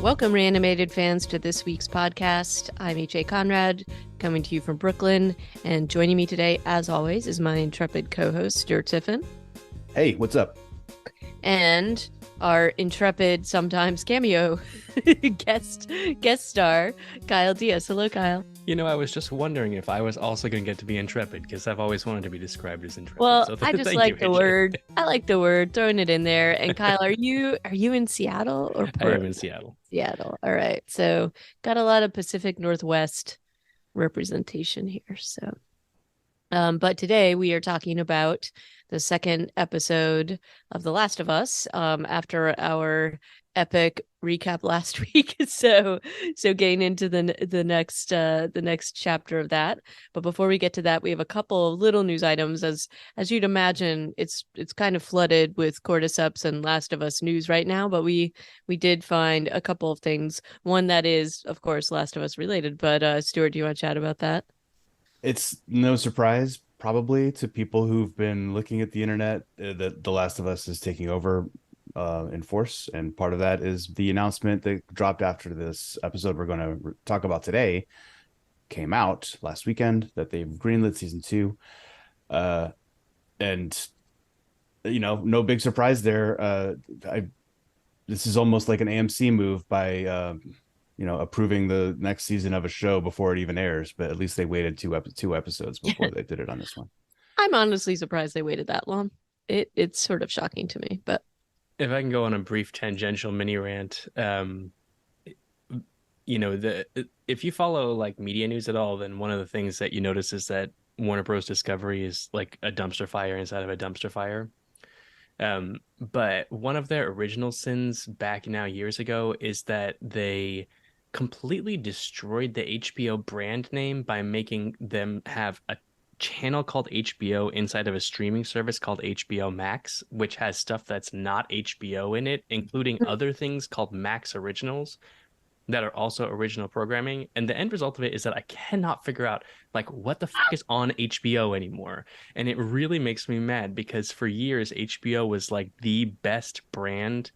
Welcome, reanimated fans, to this week's podcast. I'm H.A. Conrad, coming to you from Brooklyn, and joining me today, as always, is my intrepid co-host, Stuart Tiffin. Hey, what's up? And our intrepid, sometimes cameo guest star, Kyle Diaz. Hello, Kyle. You know, I was just wondering if I was also going to get to be intrepid, because I've always wanted to be described as intrepid. Well, So I just thank like you, the AJ. word. I like the word, throwing it in there. And Kyle, are you in Seattle or I Portland? am in Seattle. Seattle. All right. So got a lot of Pacific Northwest representation here. So but today we are talking about the second episode of The Last of Us after our epic recap last week. So getting into the next chapter of that. But before we get to that, we have a couple of little news items. As you'd imagine, it's kind of flooded with Cordyceps and Last of Us news right now, but we did find a couple of things. One that is, of course, Last of Us related. But Stuart, do you want to chat about that? It's no surprise, probably, to people who've been looking at the internet that The Last of Us is taking over in force. And part of that is the announcement that dropped after this episode we're going to talk about today came out last weekend that they've greenlit season 2. And, no big surprise there. This is almost like an AMC move by approving the next season of a show before it even airs, but at least they waited two episodes before they did it on this one. I'm honestly surprised they waited that long. It's sort of shocking to me, but If I can go on a brief tangential mini rant, if you follow like media news at all, then one of the things that you notice is that Warner Bros. Discovery is like a dumpster fire inside of a dumpster fire. But one of their original sins back now years ago is that they completely destroyed the HBO brand name by making them have a channel called HBO inside of a streaming service called HBO Max, which has stuff that's not HBO in it, including other things called Max Originals that are also original programming. And the end result of it is that I cannot figure out like what the fuck is on HBO anymore. And it really makes me mad because for years HBO was like the best brand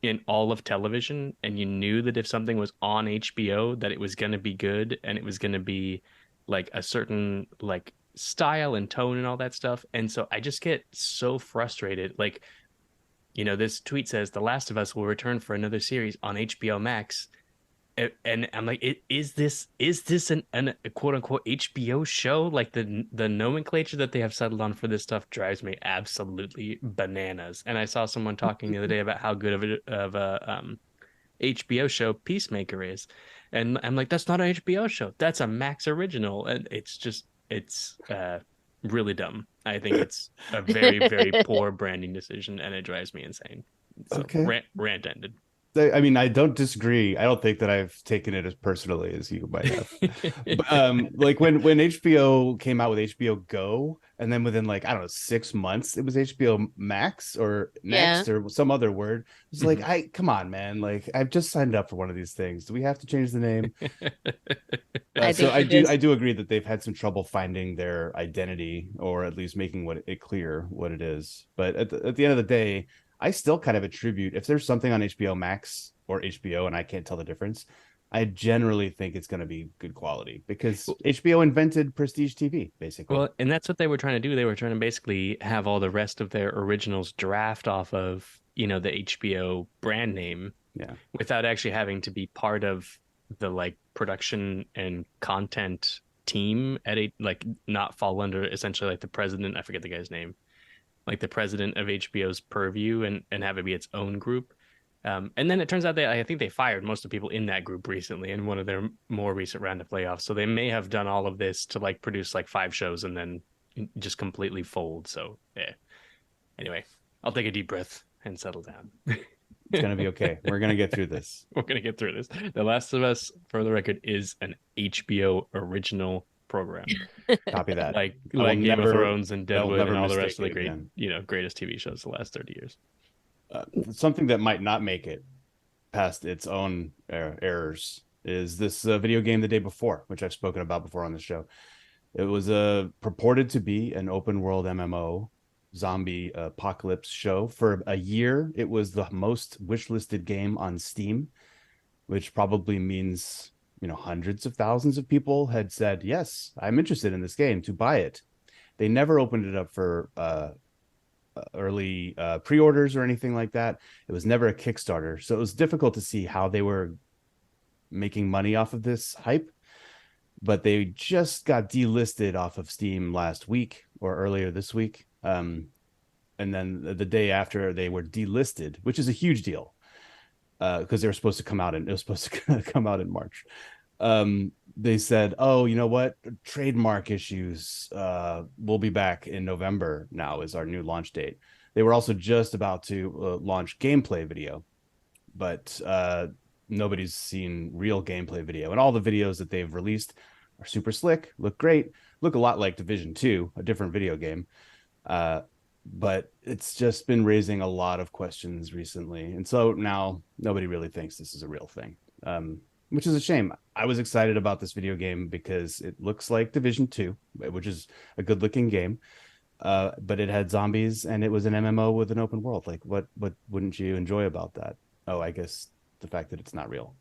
in all of television, and you knew that if something was on HBO that it was going to be good and it was going to be like a certain like style and tone and all that stuff. And so I just get so frustrated. Like, this tweet says The Last of Us will return for another series on HBO Max. And I'm like, is this a quote unquote HBO show? Like the nomenclature that they have settled on for this stuff drives me absolutely bananas. And I saw someone talking the other day about how good of a HBO show Peacemaker is, and I'm like, that's not an HBO show. That's a Max original, and it's really dumb. I think it's a very very poor branding decision, and it drives me insane. So Okay. rant ended. I mean, I don't disagree. I don't think that I've taken it as personally as you might have. But, like when HBO came out with HBO Go, and then within like, I don't know, 6 months, it was HBO Max or yeah. Next or some other word. It's like, Mhm. come on, man. Like, I've just signed up for one of these things. Do we have to change the name? I So think it is. I do agree that they've had some trouble finding their identity, or at least making it clear what it is. But at the end of the day, I still kind of attribute, if there's something on HBO Max or HBO and I can't tell the difference, I generally think it's going to be good quality because HBO invented prestige TV, basically. Well, and that's what they were trying to do. They were trying to basically have all the rest of their originals draft off of, the HBO brand name Yeah. without actually having to be part of the like production and content team at a like not fall under essentially like the president, I forget the guy's name, like the president of HBO's purview and have it be its own group. And then it turns out I think they fired most of the people in that group recently in one of their more recent round of playoffs. So they may have done all of this to like produce like 5 shows and then just completely fold. So yeah. Anyway, I'll take a deep breath and settle down. It's going to be okay. We're going to get through this. We're gonna get through this. The Last of Us, for the record, is an HBO original program. Copy that. Like Game of Thrones and I will Deadwood never and all the mistake rest of the it great, again. greatest TV shows the last 30 years. Something that might not make it past its own errors is this video game The Day Before, which I've spoken about before on the show. It was purported to be an open world MMO zombie apocalypse show. For a year, it was the most wishlisted game on Steam. which probably means, hundreds of thousands of people had said, yes, I'm interested in this game, to buy it. They never opened it up for early pre-orders or anything like that. It was never a Kickstarter. So it was difficult to see how they were making money off of this hype. But they just got delisted off of Steam last week or earlier this week. And then the day after, they were delisted, which is a huge deal because they were supposed to come out, and it was supposed to come out in March. They said, "Oh, you know what? Trademark issues. We'll be back in November. Now is our new launch date." They were also just about to launch gameplay video, but nobody's seen real gameplay video, and all the videos that they've released are super slick, look great, look a lot like Division 2, a different video game. But it's just been raising a lot of questions recently. And so now nobody really thinks this is a real thing, which is a shame. I was excited about this video game because it looks like Division 2, which is a good looking game. But it had zombies and it was an MMO with an open world. Like what wouldn't you enjoy about that? Oh, I guess the fact that it's not real.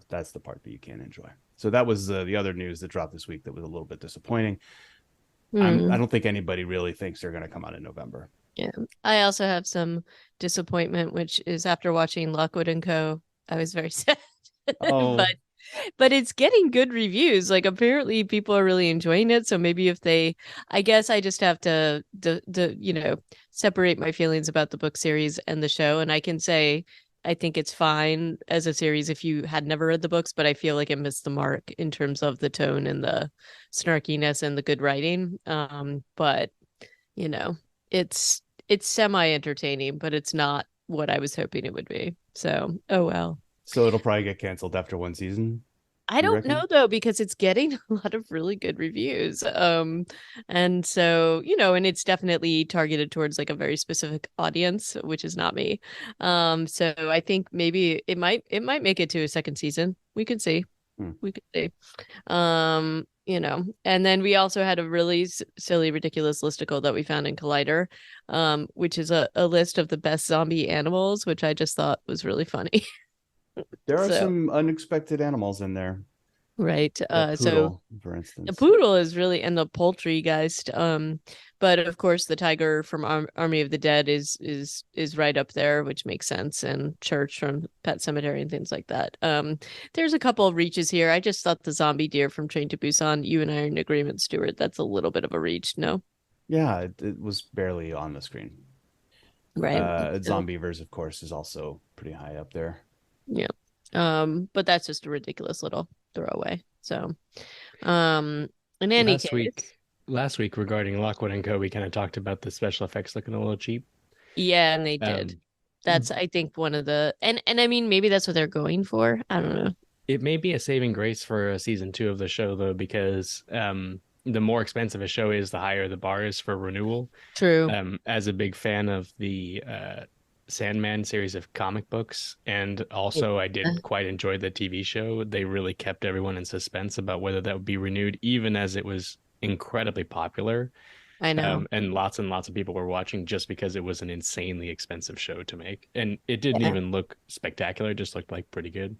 That's the part that you can't enjoy. So that was the other news that dropped this week that was a little bit disappointing. I don't think anybody really thinks they're going to come out in November. Yeah. I also have some disappointment, which is after watching Lockwood and Co. I was very sad. Oh, But it's getting good reviews. Like apparently people are really enjoying it. So maybe if they, I guess I just have to, separate my feelings about the book series and the show. And I can say I think it's fine as a series if you had never read the books, but I feel like it missed the mark in terms of the tone and the snarkiness and the good writing. But you know, it's semi entertaining, but it's not what I was hoping it would be. So, oh well. so it'll probably get canceled after one season. I You don't reckon? know though, because it's getting a lot of really good reviews. And so, and it's definitely targeted towards like a very specific audience, which is not me. So I think maybe it might make it to a second season. We could see. Hmm. We could see. And then we also had a really silly, ridiculous listicle that we found in Collider, which is a list of the best zombie animals, which I just thought was really funny. There are So, some unexpected animals in there. right. That So poodle, for the instance. poodle is really, and the poultrygeist. But of course the tiger from Army of the Dead is right up there, which makes sense, and Church from Pet Cemetery and things like that. There's a couple of reaches here. I just thought the zombie deer from Train to Busan. You and I are in agreement, Stuart. That's a little bit of a reach, no? Yeah, it was barely on the screen. Right. So, Zombieverse, of course, is also pretty high up there. yeah. But that's just a ridiculous little throwaway. So, um, in any Last case. week, last week regarding Lockwood and Co, we kind of talked about the special effects looking a little cheap. Yeah, and they did. Um, That's I think one of the and I mean maybe that's what they're going for. I don't know. it may be a saving grace for a season 2 of the show though, because the more expensive a show is, the higher the bar is for renewal. True. As a big fan of the Sandman series of comic books, and also I Yeah, did quite enjoy the TV show. They really kept everyone in suspense about whether that would be renewed, even as it was incredibly popular. I know. And lots of people were watching just because it was an insanely expensive show to make. And it didn't Yeah. even look spectacular, it just looked like pretty good.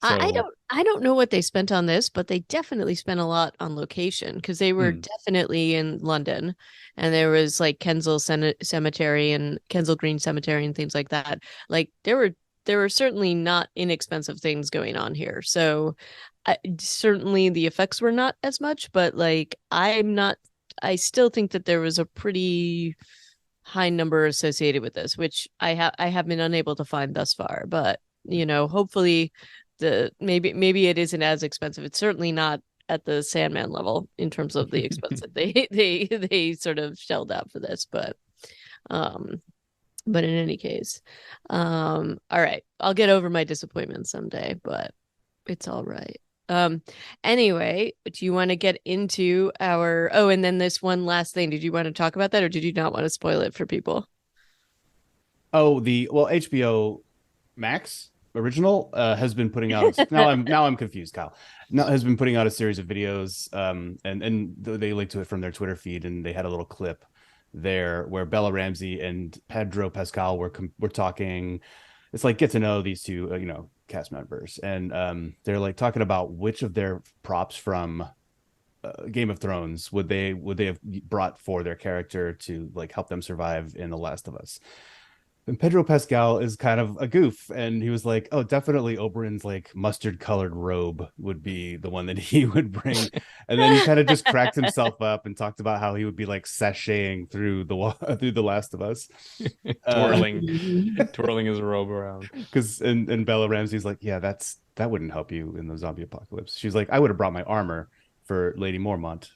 I So, don't know what they spent on this, but they definitely spent a lot on location because they were hmm, definitely in London, and there was like Cemetery and Kensal Green Cemetery and things like that. Like there were certainly not inexpensive things going on here. So certainly the effects were not as much, but like I still think that there was a pretty high number associated with this, which I have been unable to find thus far. But hopefully the maybe it isn't as expensive. It's certainly not at the Sandman level in terms of the expense that they sort of shelled out for this. Um, but in any case, all right, I'll get over my disappointment someday, but it's all right. Um, anyway, do you want to get into our, oh, and then this one last thing. Did you want to talk about that or did you not want to spoil it for people? Oh, HBO Max original has been putting out now I'm confused, Kyle. Now has been putting out a series of videos, and they linked to it from their Twitter feed, and they had a little clip there where Bella Ramsey and Pedro Pascal were talking. It's like get to know these two, cast members, and they're like talking about which of their props from Game of Thrones would they have brought for their character to like help them survive in The Last of Us. And Pedro Pascal is kind of a goof, and he was like, "Oh, definitely Oberyn's like mustard-colored robe would be the one that he would bring." And then he kind of just cracked himself up and talked about how he would be like sashaying through through The Last of Us, twirling his robe around. Because and Bella Ramsey's like, "Yeah, that wouldn't help you in the zombie apocalypse." She's like, "I would have brought my armor for Lady Mormont."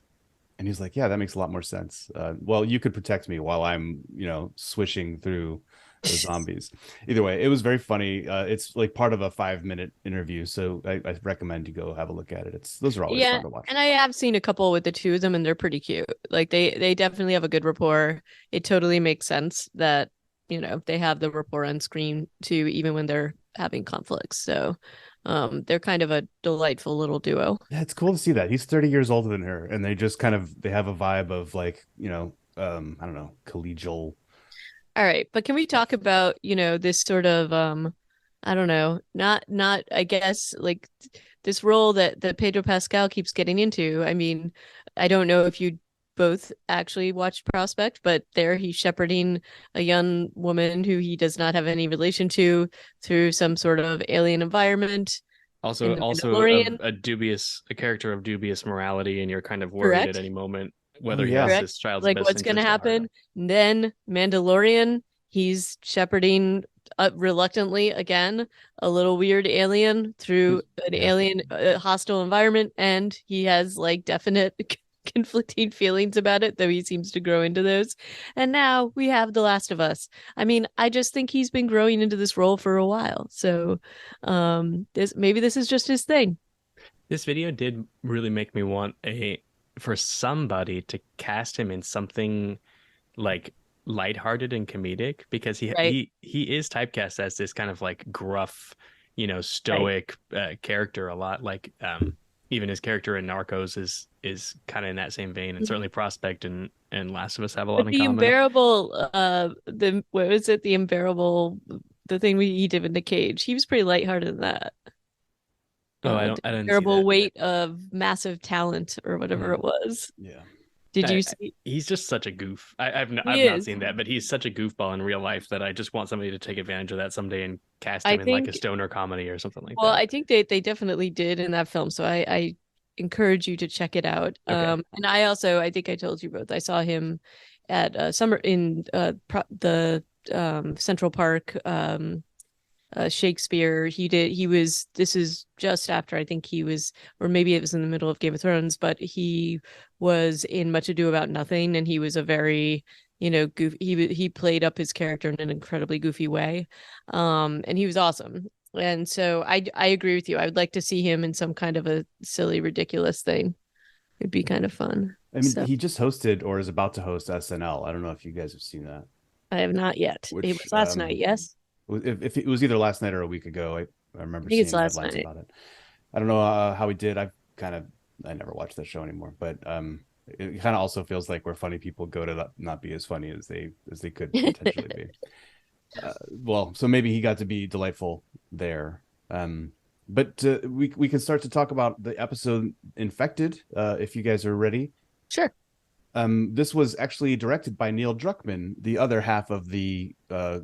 And he's like, "Yeah, that makes a lot more sense. Well, you could protect me while I'm, swishing through the zombies." Either way, it was very funny. It's like part of a 5-minute interview, so I recommend you go have a look at it. Those are always fun to watch. And I have seen a couple with the two of them, and they're pretty cute. Like they definitely have a good rapport. It totally makes sense that they have the rapport on screen too, even when they're having conflicts. So they're kind of a delightful little duo. Yeah, it's cool to see that. He's 30 years older than her, and they just they have a vibe of like, I don't know, collegial. All right, but can we talk about, this sort of I don't know, not I guess like this role that Pedro Pascal keeps getting into. I mean, I don't know if you both actually watched Prospect, but there he's shepherding a young woman who he does not have any relation to through some sort of alien environment. Also, a character of dubious morality, and you're kind of worried Correct. at any moment whether he Correct. has his child's Like best what's going to interest at heart. happen. Then Mandalorian, he's shepherding reluctantly again a little weird alien through an alien hostile environment, and he has like definite conflicting feelings about it, though he seems to grow into those. And now we have The Last of Us. I mean, I just think he's been growing into this role for a while, so maybe this is just his thing. This video did really make me want for somebody to cast him in something like lighthearted and comedic, because he is typecast as this kind of like gruff, stoic character a lot. Like even his character in Narcos is kind of in that same vein, and certainly Prospect and Last of Us have a lot in The common. unbearable, what was it? The unbearable, the thing he did in the cage. He was pretty lighthearted in that. Oh, I didn't see Unbearable that. weight of massive talent, or whatever it was. Yeah. Did you see? He's just such a goof. I've not seen that, but he's such a goofball in real life that I just want somebody to take advantage of that someday and cast him in like a stoner comedy or something like that. Well, I think they definitely did in that film, so I encourage you to check it out. Okay. And I think I told you both. I saw him at summer in the Central Park Shakespeare. This is just after, I think he was, or maybe it was in the middle of Game of Thrones, but he was in Much Ado About Nothing, and he was a very goofy, he played up his character in an incredibly goofy way, and he was awesome. And so I agree with you. I would like to see him in some kind of a silly, ridiculous thing. It'd be kind of fun. I mean, he just hosted or is about to host SNL. I don't know if you guys have seen that. I have not yet. It was last night, yes? If it was either last night or a week ago, I remember I think seeing it's headlines night. about it. I don't know how he did. I never watched that show anymore, but it kind of also feels like where funny people go to not be as funny as they could potentially be. Well, so maybe he got to be delightful there. But we can start to talk about the episode Infected, if you guys are ready. Sure. This was actually directed by Neil Druckmann, the other half of the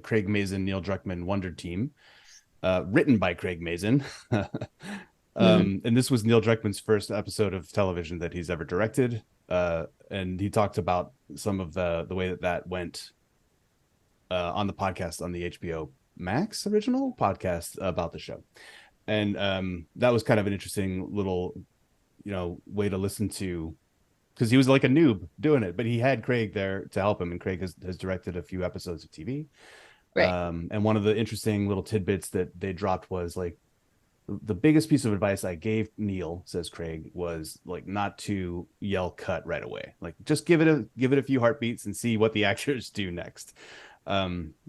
Craig Mazin, Neil Druckmann Wonder Team, written by Craig Mazin. And this was Neil Druckmann's first episode of television that he's ever directed. And he talked about some of the way that went on the podcast, on the HBO Max original podcast about the show. And that was kind of an interesting little, way to listen to, because he was like a noob doing it, but he had Craig there to help him, and Craig has directed a few episodes of TV. Right. And one of the interesting little tidbits that they dropped was like, the biggest piece of advice I gave Neil, says Craig, was like not to yell cut right away. Like just give it a few heartbeats and see what the actors do next.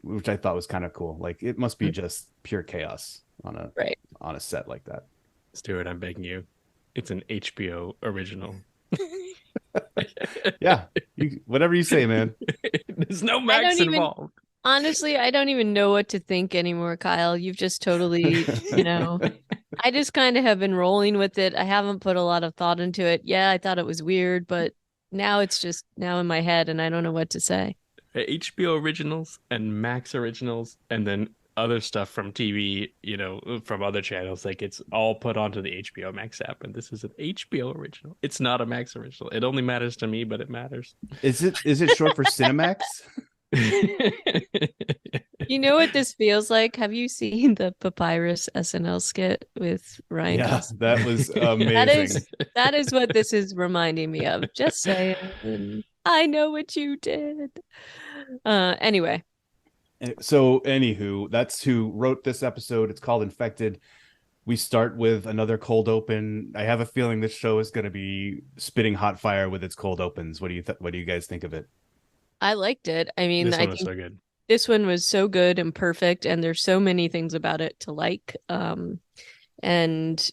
Which I thought was kind of cool. Like it must be just pure chaos on a set like that. Stuart, I'm begging you. It's an HBO original. Yeah, whatever you say, man. There's no Max involved. Honestly, I don't even know what to think anymore, Kyle. You've just totally, I just kind of have been rolling with it. I haven't put a lot of thought into it. Yeah, I thought it was weird, but now it's just now in my head and I don't know what to say. HBO originals and Max originals, and then other stuff from TV, from other channels. Like it's all put onto the HBO Max app, and this is an HBO original. It's not a Max original. It only matters to me, but it matters. Is it short for Cinemax? You know what this feels like? Have you seen the Papyrus SNL skit with Ryan Yeah, Gosling? that was That amazing. is what this is reminding me of. Just saying. I know what you did. Anyway, So, anywho, that's who wrote this episode. It's called Infected. We start with another cold open. I have a feeling this show is going to be spitting hot fire with its cold opens. What do you guys think of it? I liked it. I mean, This I one was think so good. this one was so good and perfect, and there's so many things about it to like. And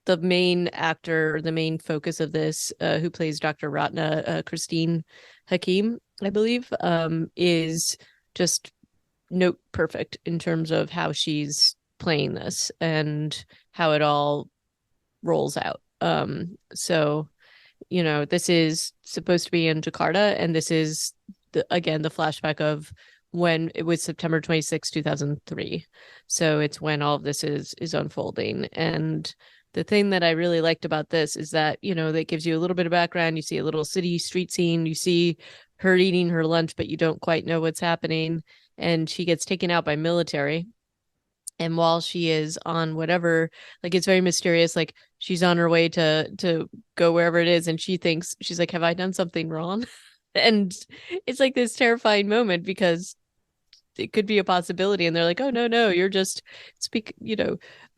the main actor, the main focus of this, who plays Dr. Ratna, Christine Hakim, I believe, is just note perfect in terms of how she's playing this and how it all rolls out. So this is supposed to be in Jakarta, and this is again the flashback of when it was September 26, 2003. So it's when all of this is unfolding. And the thing that I really liked about this is that, that gives you a little bit of background. You see a little city street scene, you see her eating her lunch, but you don't quite know what's happening. And she gets taken out by military. And while she is on whatever, like it's very mysterious, like she's on her way to go wherever it is, and she thinks she's like, have I done something wrong? And it's like this terrifying moment because it could be a possibility, and they're like, oh no, you're just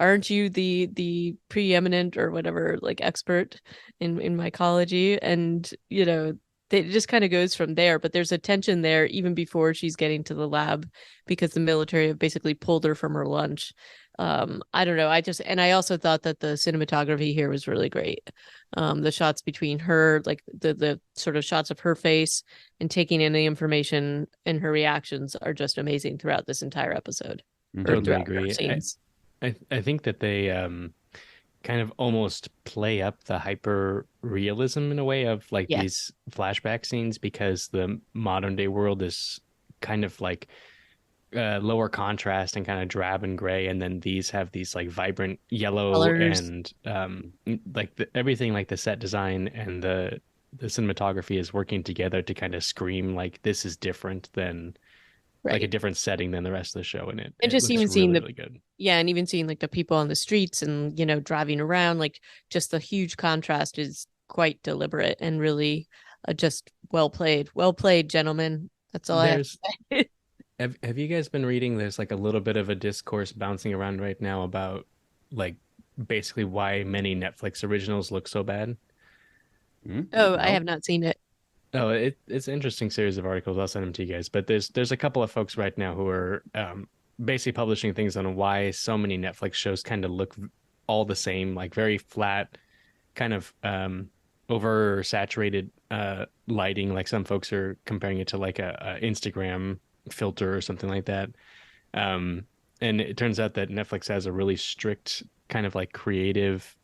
aren't you the preeminent or whatever, like expert in mycology? And it just kind of goes from there, but there's a tension there even before she's getting to the lab because the military have basically pulled her from her lunch. I don't know, I also thought that the cinematography here was really great. The shots between her, like the sort of shots of her face and taking in the information, and her reactions are just amazing throughout this entire episode, or Totally throughout her agree. scenes. I think that they kind of almost play up the hyper realism in a way of like Yes. these flashback scenes, because the modern day world is kind of like lower contrast and kind of drab and gray, and then these have these like vibrant yellow Colors. and like everything, like the set design and the cinematography is working together to kind of scream like this is different than like a Right. different setting than the rest of the show, and And it just looks even seeing really the really good. yeah, and even seeing like the people on the streets and driving around, like just the huge contrast is quite deliberate and really just well played, gentlemen. That's all I have There's to say. have you guys been reading? There's like a little bit of a discourse bouncing around right now about like basically why many Netflix originals look so bad. Oh, I No. have not seen it. Oh, it's an interesting series of articles. I'll send them to you guys. But there's a couple of folks right now who are basically publishing things on why so many Netflix shows kind of look all the same, like very flat, kind of oversaturated lighting. Like some folks are comparing it to like a Instagram filter or something like that. Um, and it turns out that Netflix has a really strict kind of like creative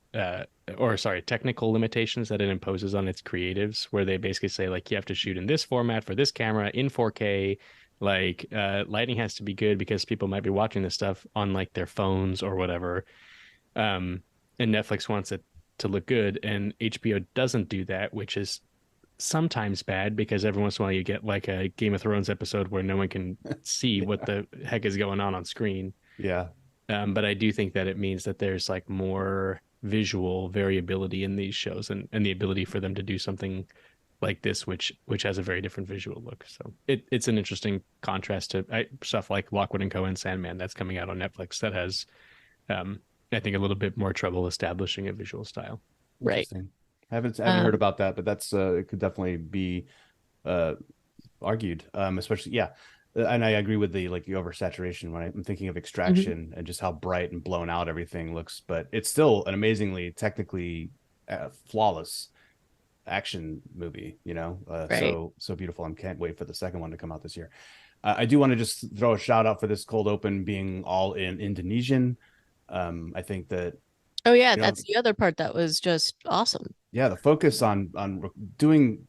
or sorry, technical limitations that it imposes on its creatives, where they basically say like you have to shoot in this format for this camera in 4K. Like lighting has to be good because people might be watching this stuff on like their phones or whatever. Um, and Netflix wants it to look good, and HBO doesn't do that, which is sometimes bad because every once in a while you get like a Game of Thrones episode where no one can see what Yeah. the heck is going on screen. Yeah. But I do think that it means that there's like more visual variability in these shows, and the ability for them to do something like this, which has a very different visual look. So it's an interesting contrast to stuff like Lockwood and Co. and Sandman that's coming out on Netflix that has, um, I think, a little bit more trouble establishing a visual style. Right. Interesting. I haven't heard Um, about that, but that's it could definitely be uh argued. Especially yeah. And I agree with the oversaturation when I'm thinking of mhm. Extraction and just how bright and blown out everything looks, but it's still an amazingly technically flawless action movie, Right. so beautiful. I can't wait for the second one to come out this year. I do want to just throw a shout out for this cold open being all in Indonesian. I think that, Oh yeah, you know, that's the other part that was just awesome. yeah, the focus on doing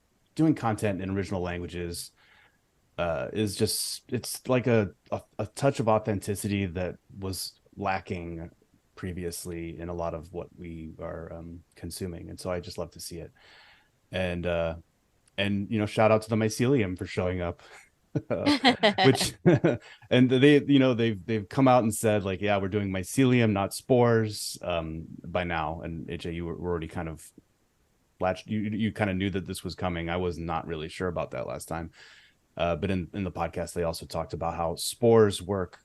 content in original languages is just, it's like a touch of authenticity that was lacking previously in a lot of what we are consuming, and so I just love to see it. And shout out to the mycelium for showing up. Which and they've come out and said, like, yeah, we're doing mycelium, not spores, by now. And AJ, you were already kind of latched, you kind of knew that this was coming. I was not really sure about that last time. But in the podcast, they also talked about how spores work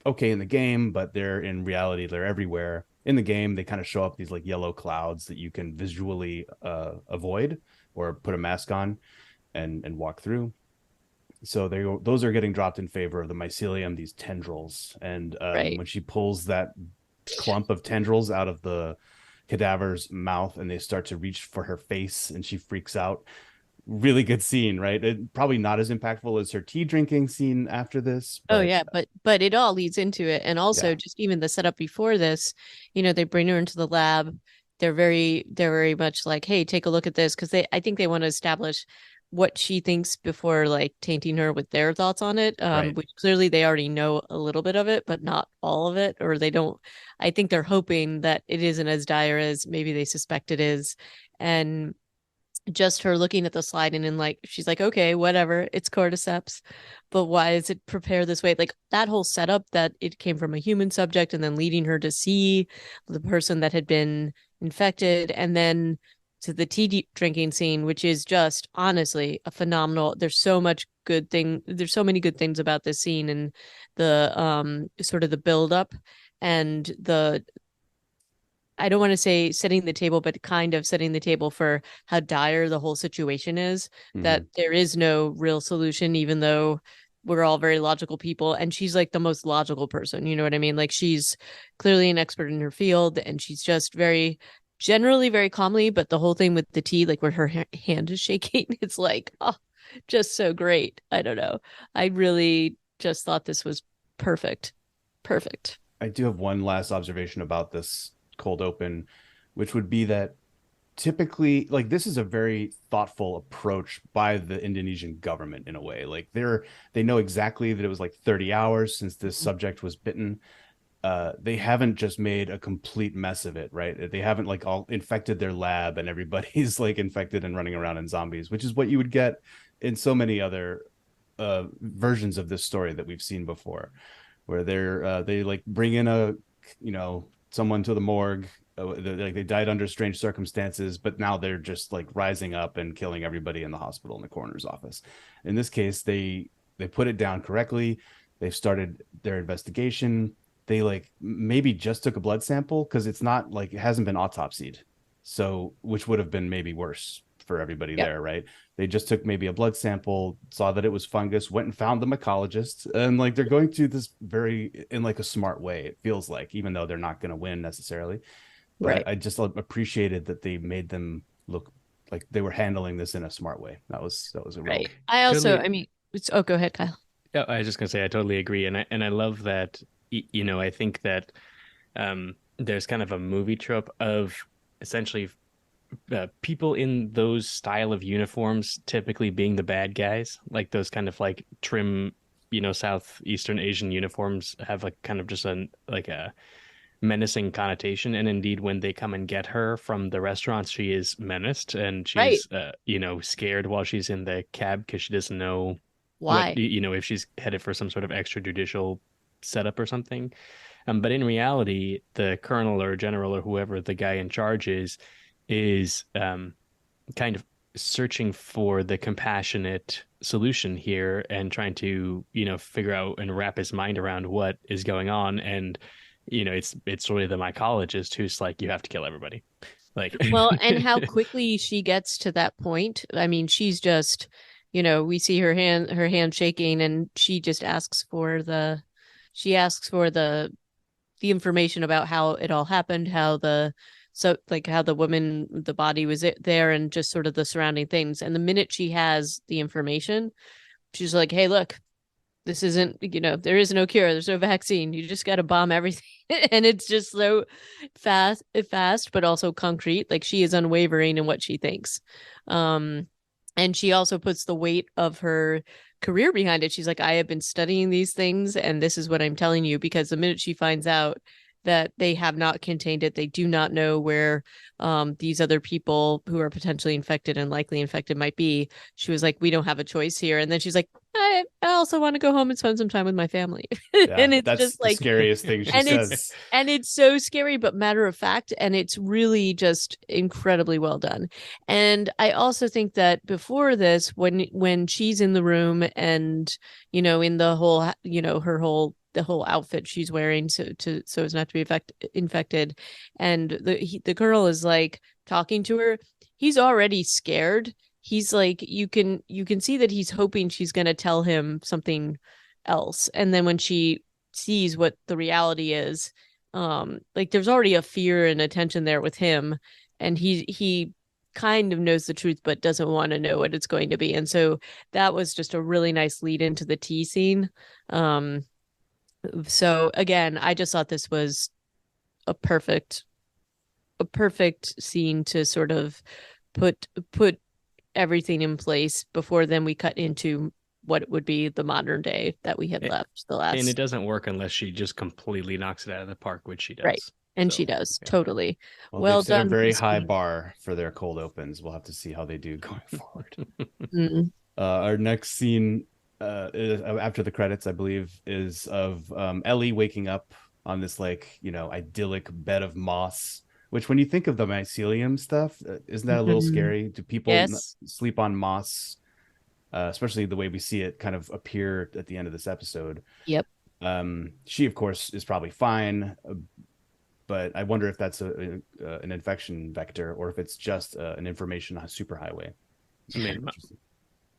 okay in the game, but they're in reality, they're everywhere. In the game, they kind of show up these like yellow clouds that you can visually avoid or put a mask on and walk through. So those are getting dropped in favor of the mycelium, these tendrils. And Right. when she pulls that clump of tendrils out of the cadaver's mouth and they start to reach for her face and she freaks out, really good scene, right? Probably not as impactful as her tea drinking scene after this, Oh but yeah, but it all leads into it. And yeah, also just even the setup before this, they bring her into the lab. They're very much like, hey, take a look at this, because I think they want to establish what she thinks before like tainting her with their thoughts on it. right. Which clearly they already know a little bit of it, but not all of it, or they don't. I think they're hoping that it isn't as dire as maybe they suspect it is. And just her looking at the slide and then like she's like, okay, whatever, it's cordyceps, but why is it prepared this way? Like that whole setup that it came from a human subject and then leading her to see the person that had been infected, and then to the tea drinking scene, which is just honestly a phenomenal. There's so many good things about this scene, and the sort of the build up and the, I don't want to say setting the table, but kind of setting the table for how dire the whole situation is, that Mhm. there is no real solution, even though we're all very logical people. And she's like the most logical person. You know what I mean? Like she's clearly an expert in her field and she's just generally very calmly. But the whole thing with the tea, like where her hand is shaking, it's like, oh, just so great. I don't know. I really just thought this was perfect. Perfect. I do have one last observation about this cold open, which would be that typically, like, this is a very thoughtful approach by the Indonesian government in a way. Like they know exactly that it was like 30 hours since this subject was bitten. They haven't just made a complete mess of it, right? They haven't like all infected their lab and everybody's like infected and running around in zombies, which is what you would get in so many other versions of this story that we've seen before, where they like bring in someone to the morgue, like they died under strange circumstances, but now they're just like rising up and killing everybody in the hospital in the coroner's office. In this case, they put it down correctly. They've started their investigation. They like maybe just took a blood sample because it's not like it hasn't been autopsied, so which would have been maybe worse for everybody Yep. there, right? They just took maybe a blood sample, saw that it was fungus, went and found the mycologist, and like they're going to this very in like a smart way. It feels like, even though they're not going to win necessarily, but Right. I just appreciated that they made them look like they were handling this in a smart way. That was a real. Right. I also, Totally. I mean, oh, go ahead, Kyle. Yeah, I was just gonna say I totally agree, and I love that. I think that there's kind of a movie trope of essentially people in those style of uniforms typically being the bad guys, like those kind of like trim, Southeastern Asian uniforms have like kind of just a menacing connotation. And indeed, when they come and get her from the restaurant, she is menaced and Right. she's, scared while she's in the cab because she doesn't know Why? if she's headed for some sort of extrajudicial setup or something. But in reality, the colonel or general or whoever the guy in charge is kind of searching for the compassionate solution here and trying to, figure out and wrap his mind around what is going on. And, it's really the mycologist who's like, you have to kill everybody. Like, Well, and how quickly she gets to that point. I mean, she's just, we see her hand shaking, and she just asks for the information about how it all happened, how the so like how the body was there and just sort of the surrounding things. And the minute she has the information, she's like, hey, look, this isn't, there is no cure, there's no vaccine, you just got to bomb everything. And it's just so fast but also concrete. Like, she is unwavering in what she thinks. And she also puts the weight of her career behind it. She's like, I have been studying these things and this is what I'm telling you, because the minute she finds out that they have not contained it, they do not know where these other people who are potentially infected and likely infected might be, she was like, we don't have a choice here. And then she's like, I also want to go home and spend some time with my family. Yeah, and it's that's just the like, scariest thing she says. it's so scary but matter of fact, and it's really just incredibly well done. And I also think that before this, when she's in the room and in the whole the whole outfit she's wearing so as not to be infected, and the girl is like talking to her, he's already scared. He's like, you can see that he's hoping she's going to tell him something else. And then when she sees what the reality is, like, there's already a fear and a tension there with him, and he kind of knows the truth but doesn't want to know what it's going to be. And so that was just a really nice lead into the tea scene. So again, I just thought this was a perfect scene to sort of put everything in place before then we cut into what would be the modern day that we had left the last. And it doesn't work unless she just completely knocks it out of the park, which she does. Right. And she does. Okay. Totally. Well done. A very high bar for their cold opens. We'll have to see how they do going forward. Mm-hmm. Our next scene after the credits, I believe, is of Ellie waking up on this idyllic bed of moss, which, when you think of the mycelium stuff, isn't that a little scary? Do people sleep on moss, especially the way we see it kind of appear at the end of this episode? Yep. She, of course, is probably fine, but I wonder if that's an infection vector or if it's just an information superhighway.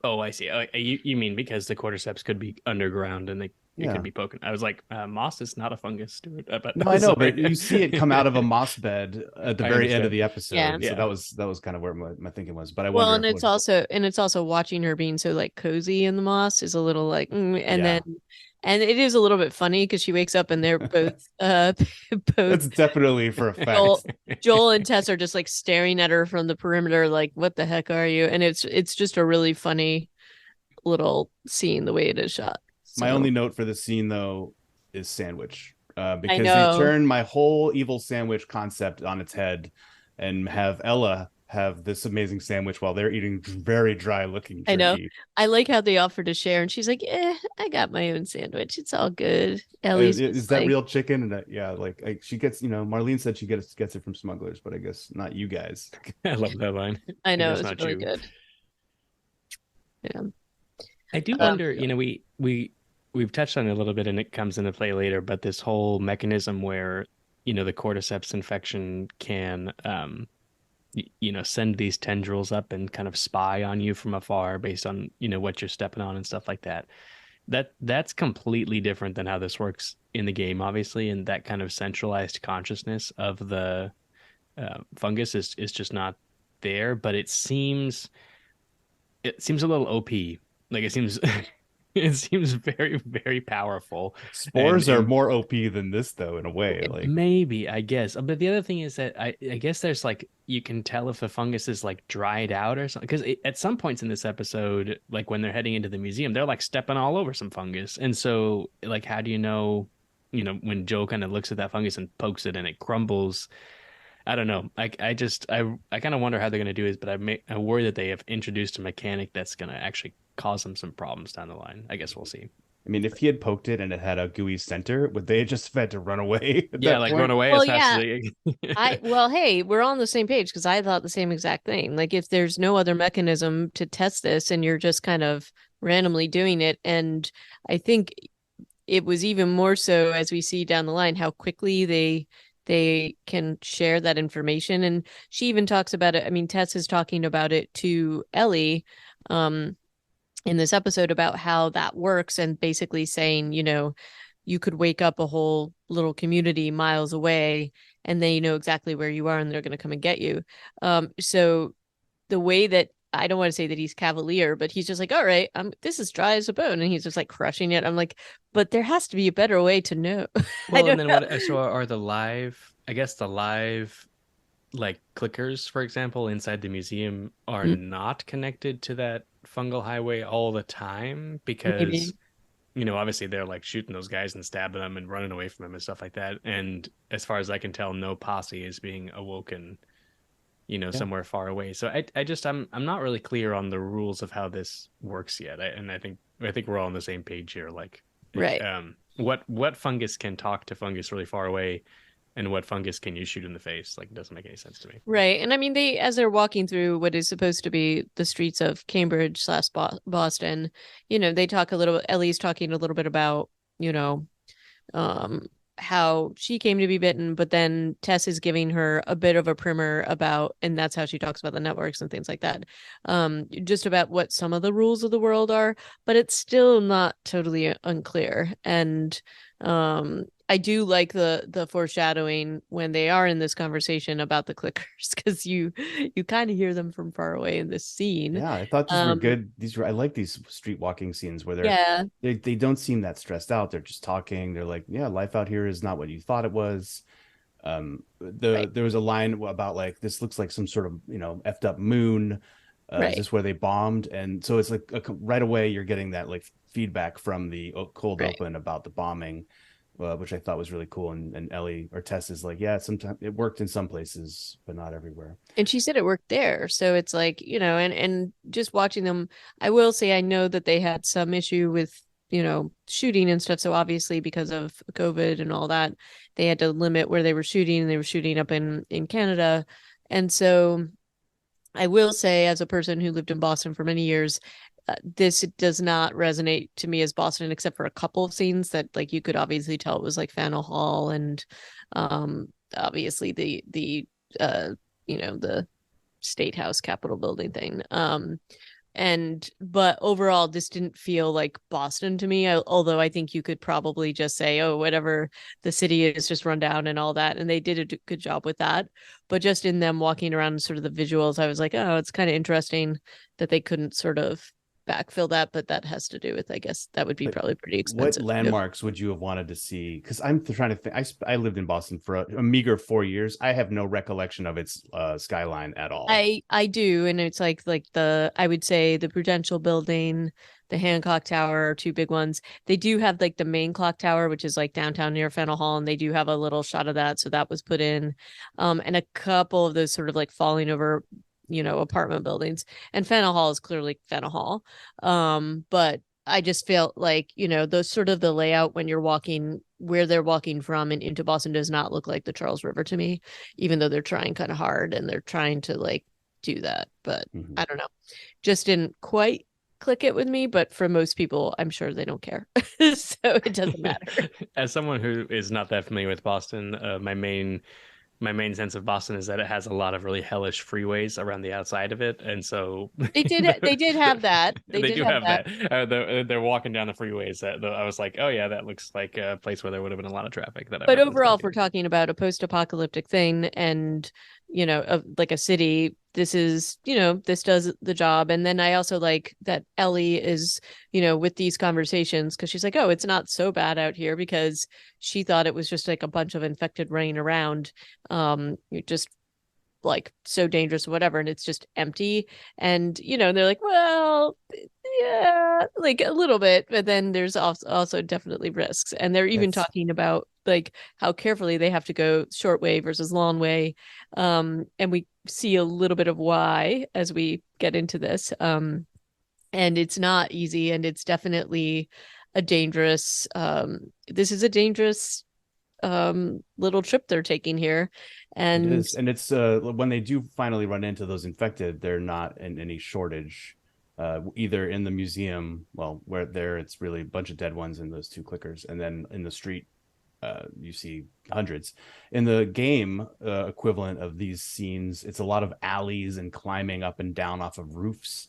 Oh, I see. You mean because the cordyceps could be underground and it could be poking. I was like, moss is not a fungus, Stuart. No, I know, but you see it come out of a moss bed at the very end of the episode. Yeah. So that was kind of where my thinking was. But I wonder. Well, and it's also watching her being so like cozy in the moss is a little like, and it is a little bit funny because she wakes up and they're both That's definitely for a fact. Joel and Tess are just like staring at her from the perimeter, like, what the heck are you? And it's just a really funny little scene the way it is shot. So. My only note for the scene though is sandwich, because they turn my whole evil sandwich concept on its head and have Ella have this amazing sandwich while they're eating very dry looking turkey. I know. I like how they offer to share and she's like, I got my own sandwich, it's all good. Ellie's is that real chicken? And she gets, Marlene said she gets it from smugglers, but I guess not you guys. I love that line. I know, it's really good. Yeah. I do wonder, we've touched on it a little bit and it comes into play later, but this whole mechanism where, the cordyceps infection can send these tendrils up and kind of spy on you from afar based on, what you're stepping on and stuff like that. That's completely different than how this works in the game, obviously. And that kind of centralized consciousness of the fungus is just not there, but it seems a little OP. Like it seems very, very powerful. Spores are more OP than this, though, in a way. Maybe, I guess. But the other thing is that I guess there's you can tell if the fungus is dried out or something. Because at some points in this episode, when they're heading into the museum, they're stepping all over some fungus. And so, how do you know, when Joe kind of looks at that fungus and pokes it and it crumbles? I don't know. I kind of wonder how they're going to do this, but I worry that they have introduced a mechanic that's going to actually cause them some problems down the line. I guess we'll see. I mean, if he had poked it and it had a gooey center, would they just have had to run away? Run away as fast as they... hey, we're on the same page because I thought the same exact thing. If there's no other mechanism to test this and you're just kind of randomly doing it, and I think it was even more so as we see down the line how quickly they can share that information. And she even talks about it. I mean, Tess is talking about it to Ellie in this episode about how that works and basically saying, you could wake up a whole little community miles away and they know exactly where you are and they're going to come and get you. So the way that I don't want to say that he's cavalier, but he's just like, all right, this is dry as a bone, and he's just like crushing it. I'm like, but there has to be a better way to know. I Well, and don't then know. what? So are the live? I guess the live like clickers, for example, inside the museum are Mm, not connected to that fungal highway all the time because, maybe. obviously they're like shooting those guys and stabbing them and running away from them and stuff like that. And as far as I can tell, no posse is being awoken, Yeah. somewhere far away. So I'm not really clear on the rules of how this works yet. And I think we're all on the same page here. Like, Right. what fungus can talk to fungus really far away, and what fungus can you shoot in the face? Like, it doesn't make any sense to me. Right. And I mean, they, as they're walking through what is supposed to be the streets of Cambridge slash Boston, they talk a little, Ellie's talking a little bit about, you know, um, how she came to be bitten, but then Tess is giving her a bit of a primer about, and that's how she talks about the networks and things like that, just about what some of the rules of the world are, but it's still not totally unclear. And I do like the foreshadowing when they are in this conversation about the clickers because you kind of hear them from far away in this scene. Yeah, I thought these were Um, good. I like these street walking scenes where yeah, they don't seem that stressed out. They're just talking. They're like, yeah, life out here is not what you thought it was. right, There was a line about like this looks like some sort of effed up moon. Is right, this where they bombed? And so it's like right away you're getting that like feedback from the cold right. open about the bombing, which I thought was really cool. And Ellie or Tess is like, yeah, sometimes it worked in some places, but not everywhere. And she said it worked there. So it's like, and just watching them, I will say I know that they had some issue with, shooting and stuff. So obviously because of COVID and all that, they had to limit where they were shooting and they were shooting up in Canada. And so I will say, as a person who lived in Boston for many years, this does not resonate to me as Boston, except for a couple of scenes that, like, you could obviously tell it was like Faneuil Hall and, obviously uh, the State House Capitol building thing. But overall, this didn't feel like Boston to me. Although I think you could probably just say, oh, whatever, the city is just run down and all that, and they did a good job with that. But just in them walking around, sort of the visuals, I was like, oh, it's kind of interesting that they couldn't sort of backfill that. But that has to do with, I guess, that would be But probably pretty what expensive too. landmarks would you have wanted to see? Because I'm trying to think. I lived in Boston for a meager 4 years. I have no recollection of its skyline at all. I do, and it's like the I would say the Prudential Building, the Hancock Tower are two big ones. They do have like the main clock tower, which is like downtown near Faneuil Hall, and they do have a little shot of that, so that was put in, and a couple of those sort of like falling over, apartment buildings. And Faneuil Hall is clearly Faneuil Hall, but I just felt like, those sort of the layout when you're walking where they're walking from and into Boston does not look like the Charles River to me, even though they're trying kind of hard and they're trying to like do that. But Mhm. I don't know. Just didn't quite click it with me. But for most people, I'm sure they don't care. So it doesn't matter. As someone who is not that familiar with Boston, my main sense of Boston is that it has a lot of really hellish freeways around the outside of it, and so They did have that. They they did do have have that. that. They're walking down the freeways. That I was like, oh yeah, that looks like a place where there would have been a lot of traffic that I've But never overall, visited if we're here. talking about a post-apocalyptic thing and, like a city, this does the job. And then I also like that Ellie is, with these conversations, because she's like, oh, it's not so bad out here, because she thought it was just like a bunch of infected running around, just like so dangerous or whatever, and it's just empty. And they're like, well, yeah, like a little bit, but then there's also definitely risks. And they're even That's talking about like how carefully they have to go short way versus long way. And we see a little bit of why as we get into this. And it's not easy, and it's definitely a dangerous this is a dangerous little trip they're taking here. It And is, and it's when they do finally run into those infected, they're not in any shortage. Either in the museum, well, where there it's really a bunch of dead ones in those two clickers, and then in the street, you see hundreds. In the game equivalent of these scenes, it's a lot of alleys and climbing up and down off of roofs,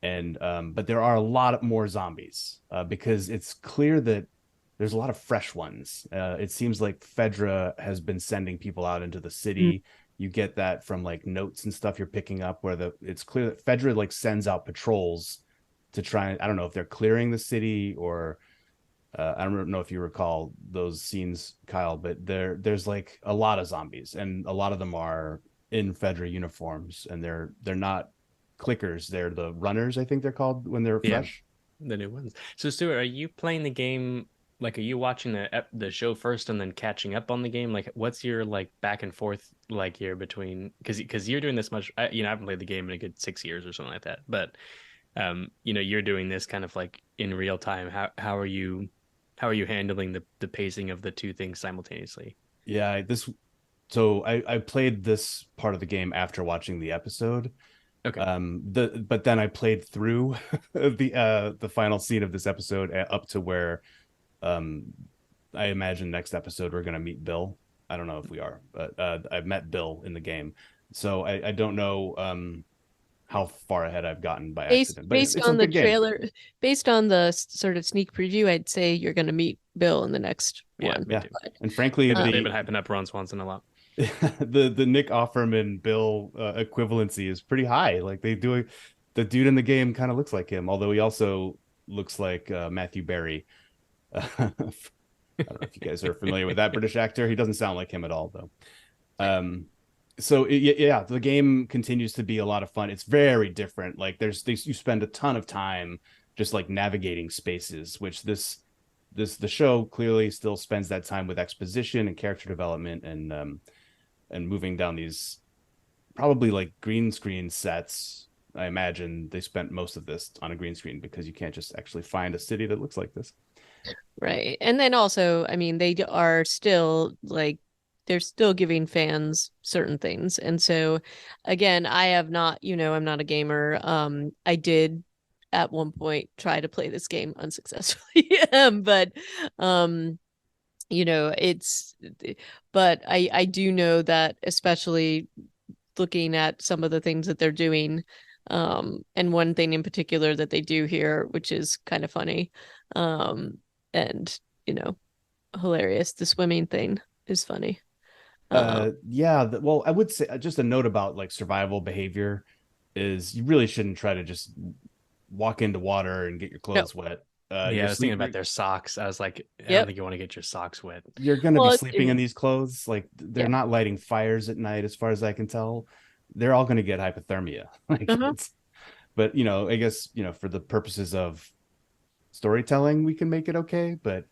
and but there are a lot more zombies because it's clear that there's a lot of fresh ones. It seems like Fedra has been sending people out into the city. You get that from like notes and stuff you're picking up where it's clear that Fedra like sends out patrols to try. I don't know if they're clearing the city or I don't know if you recall those scenes, Kyle, but there's like a lot of zombies, and a lot of them are in Fedra uniforms, and they're not clickers, they're the runners, I think they're called when they're Yeah, fresh. the new ones. So Stuart, are you playing the game like are you watching the show first and then catching up on the game? Like what's your like back and forth like here between because you're doing this much I haven't played the game in a good 6 years or something like that. But you're doing this kind of like in real time. How are you handling the pacing of the two things simultaneously? Yeah, so I played this part of the game after watching the episode. Okay. But then I played through the final scene of this episode up to where um I imagine next episode we're gonna meet Bill. I don't know if we are, but I've met Bill in the game, so I don't know how far ahead I've gotten by Based accident, but based it's a on the good game. trailer, based on the sort of sneak preview, I'd say you're going to meet Bill in the next Yeah, one. me Yeah, too. and frankly, They've the been hyping up Ron Swanson a lot. the Nick Offerman Bill equivalency is pretty high. Like the dude in the game kind of looks like him, although he also looks like Matthew Berry. I don't know if you guys are familiar with that British actor. He doesn't sound like him at all, though. So yeah, the game continues to be a lot of fun. It's very different. Like you spend a ton of time just like navigating spaces, which the show clearly still spends that time with exposition and character development and moving down these probably like green screen sets. I imagine they spent most of this on a green screen because you can't just actually find a city that looks like this. Right. And then also, I mean, they are still like they're still giving fans certain things. And so again, I have not, I'm not a gamer. I did at one point try to play this game unsuccessfully. But um it's but I do know that especially looking at some of the things that they're doing, and one thing in particular that they do here, which is kind of funny, and you know hilarious, the swimming thing is funny. Yeah, well, I would say just a note about like survival behavior is you really shouldn't try to just walk into water and get your No. clothes wet. Yeah, You're I was thinking sleep about their socks. I was like, I don't Yep. think you want to get your socks wet. you're going to be Well, sleeping in these clothes. Like they're yeah. not lighting fires at night as far as I can tell. They're all going to get hypothermia. Like Uh-huh. it's but I guess, for the purposes of storytelling we can make it okay, but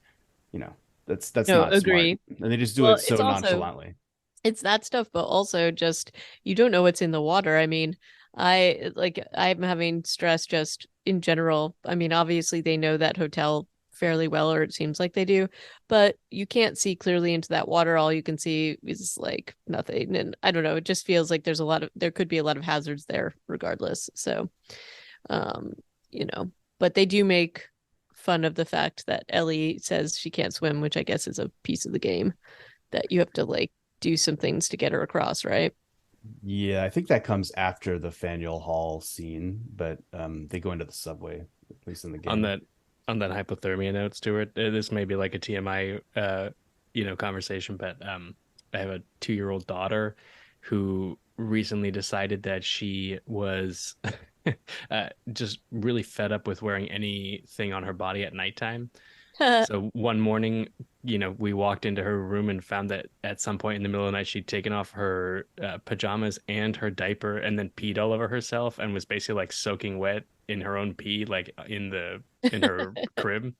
that's No, not smart. agree. And they just do Well, it so nonchalantly. it's that stuff, but also just you don't know what's in the water. I mean, I'm having stress just in general. I mean, obviously they know that hotel fairly well, or it seems like they do, but you can't see clearly into that water. All you can see is like nothing. And I don't know, it just feels like there could be a lot of hazards there regardless. So um, but they do make fun of the fact that Ellie says she can't swim, which I guess is a piece of the game that you have to like do some things to get her across, right? Yeah, I think that comes after the Faneuil Hall scene, but they go into the subway, at least in the On game. that on that hypothermia note, Stuart, this may be like a TMI conversation, but I have a 2-year-old daughter who recently decided that she was just really fed up with wearing anything on her body at nighttime. So one morning, we walked into her room and found that at some point in the middle of the night, she'd taken off her pajamas and her diaper and then peed all over herself and was basically like soaking wet in her own pee, like in her crib.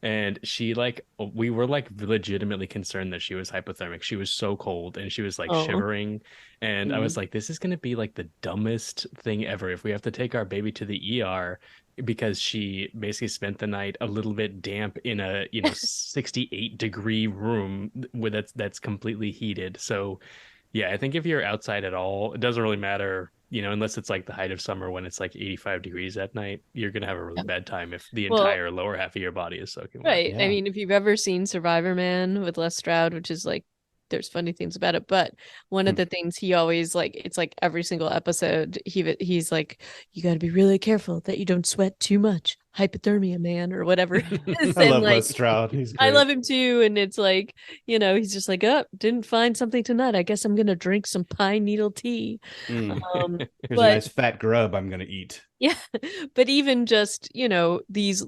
And she like we were like legitimately concerned that she was hypothermic. She was so cold and she was like Oh. shivering. And I was Mm. like, this is gonna be like the dumbest thing ever if we have to take our baby to the ER because she basically spent the night a little bit damp in a 68-degree room with that's completely heated. So yeah, I think if you're outside at all, it doesn't really matter, unless it's like the height of summer when it's like 85 degrees at night, you're gonna have a really Yeah. bad time if the Well, entire lower half of your body is soaking wet. right. I Yeah. mean, if you've ever seen Survivor Man with Les Stroud, which is like there's funny things about it, but one of the things he always like, it's like every single episode he's like, you got to be really careful that you don't sweat too much, hypothermia, man, or whatever it is. I And love Les like, Stroud. He's I great. love him too. And it's like, he's just like, oh, didn't find something tonight. I guess I'm gonna drink some pine needle tea. Mm. Um, Here's a but nice fat grub I'm gonna eat. yeah, but even just, these,